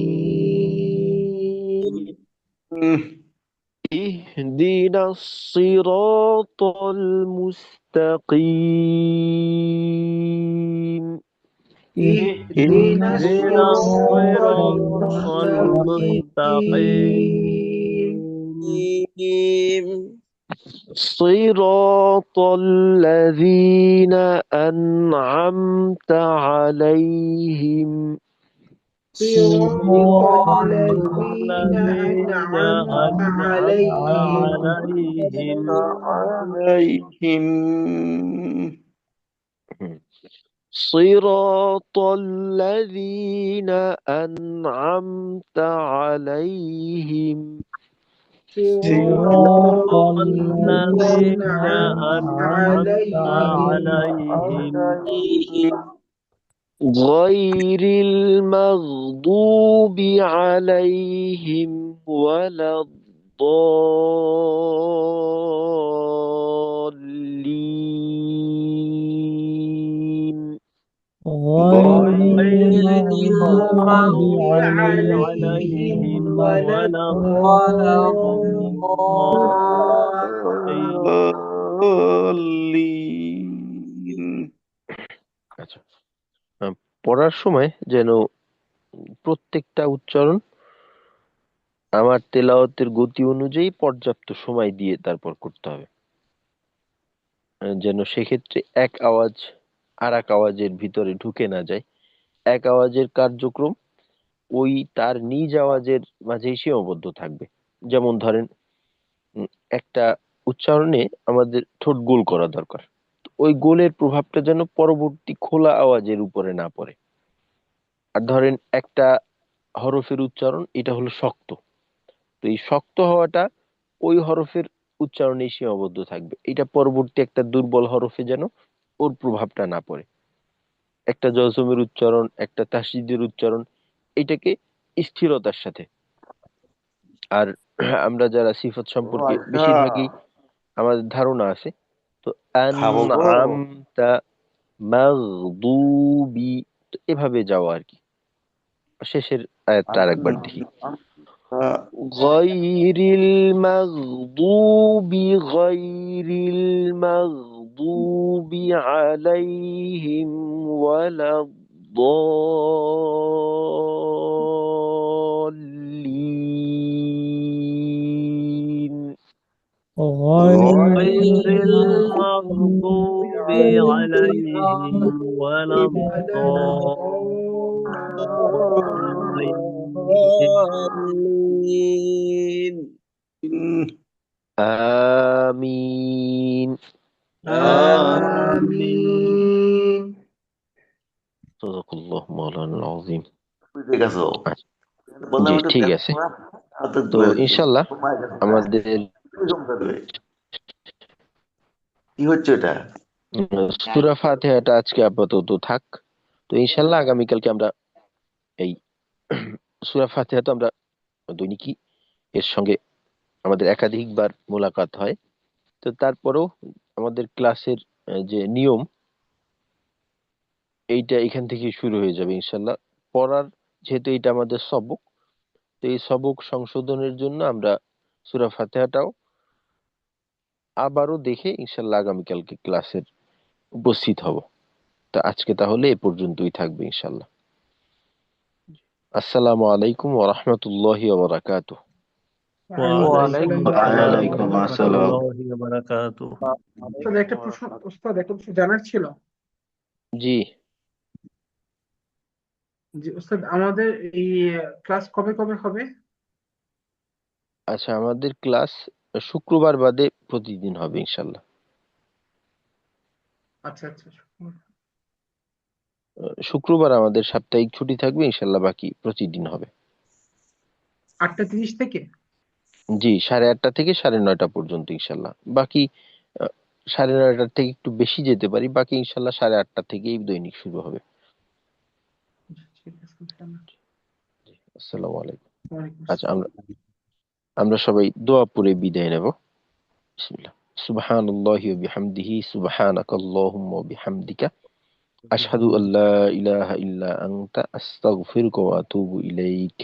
اهدنا الصراط المستقيم اهدنا الصراط المستقيم. صراط الذين أنعمت عليهم صراط الذين أنعمت عليهم. صراط الذين أنعمت عليهم صراط الذين أنعمت عليهم غير المغضوب عليهم ولا الضالين غير المغضوب عليهم ولا الضالين. আচ্ছা, পড়ার সময় যেন প্রত্যেকটা উচ্চারণ আমার তেলাওয়াতের গতি অনুযায়ী পর্যাপ্ত সময় দিয়ে তারপর করতে হবে, যেন সেক্ষেত্রে এক আওয়াজ আর এক আওয়াজের ভিতরে ঢুকে না যায়। এক আওয়াজের কার্যক্রম ওই তার নিজ আওয়াজের মাঝেই সীমাবদ্ধ থাকবে। যেমন ধরেন একটা উচ্চারণে আমাদের ঠোঁট গোল করা দরকার, তো ওই গোলের প্রভাবটা যেন পরবর্তী খোলা আওয়াজের উপরে না পড়ে। আর ধরেন একটা হরফের উচ্চারণ এটা হলো শক্ত, তো এই শক্ত হওয়াটা ওই হরফের উচ্চারণে সীমাবদ্ধ থাকবে, এটা পরবর্তী একটা দুর্বল হরফে যেন ওর প্রভাবটা না পড়ে। একটা জজমের উচ্চারণ, একটা তাসদিদের উচ্চারণ, এটাকে স্থিরতার সাথে। আর আমরা যারা সিফত ও সম্পর্কে আচ্ছা, বেশিরভাগই আমাদের ধারণা আছে, তো খাবো গো। আনআমতা মাগদুবি, তো এভাবে যাওয়া আর কি। শেষের আয়াতটা আরেকবার দেখি। গায়রিল মাগদুবি গায়রিল মাগদুবি আলাইহিম ওয়ালাদ-দাল্লিন। غير المغضوب عليهم ولا الضالين আমিন। আমিন। সাদাকাল্লাহু মাওলানাল আযীম। বুঝে গেছো? আচ্ছা, বললাম জি একটু ঠিক দেখো আছে। না, তো ইনশাল্লাহ সময় গেছে না। আমাদের এরকম করবে। কি হচ্ছে এটা? সূরা ফাতিহাটা আজকে আপাতত থাক। তো ইনশাল্লাহ আগামীকালকে আমরা এই সূরা ফাতিহা তো আমরা দৈনিকই এর সঙ্গে আমাদের একাধিকবার মোলাকাত হয়। তো তারপরেও আমাদের ক্লাসের যে নিয়ম, এইটা এখান থেকে শুরু হয়ে যাবে ইনশাল্লাহ। পড়ার যেহেতু এটা আমাদের সবক, তো এই সবক সংশোধনের জন্য আমরা সূরা ফাতিহাটাও আবারও দেখে ইনশাল্লাহ আগামীকালকে ক্লাসের উপস্থিত হব। তো আজকে তাহলে এ পর্যন্তই থাকবে ইনশাল্লাহ। আসসালামু আলাইকুম ওয়া রাহমাতুল্লাহি ওয়া বারাকাতুহু। ওয়ালাইকুম ওয়ালাইকুম আসসালাম আসসালাম। ওয়া ওয়ালাইকুম আসসালাম। রাহমাতুল্লাহি ওয়া বারাকাতুহু। ওস্তাদ একটা প্রশ্ন, ওস্তাদ একটা প্রশ্ন জানার ছিল জি, যে ওস্তাদ আমাদের এই ক্লাস কবে কবে হবে? আচ্ছা, আমাদের ক্লাস শুক্রবার বাদে প্রতিদিন হবে ইনশাল্লাহ। আচ্ছা আচ্ছা, শুক্রবার আমাদের সাপ্তাহিক ছুটি থাকবে ইনশাল্লাহ, বাকি প্রতিদিন হবে। 8:30 থেকে? জি, 8:30 থেকে 9:30 পর্যন্ত ইনশাল্লাহ। বাকি 9:30 থেকে একটু বেশি যেতে পারি, বাকি ইনশাল্লাহ 8:30 থেকেই দৈনিক শুরু হবে। ঠিক আছে, ইনশাআল্লাহ। আসসালামু আলাইকুম। ওয়ালাইকুম আচ্ছা, আসসালাম। আমরা সবাই দোয়া পড়ে বিদায় নেব। বিসমিল্লাহ। সুবহানাল্লাহি ওয়া বিহামদিহি, সুবহানাকাল্লাহুম্মা ওয়া বিহামদিকা, আশহাদু আল্লা ইলাহা ইল্লা আনতা, আস্তাগফিরুকা ওয়া আতুবু ইলাইক।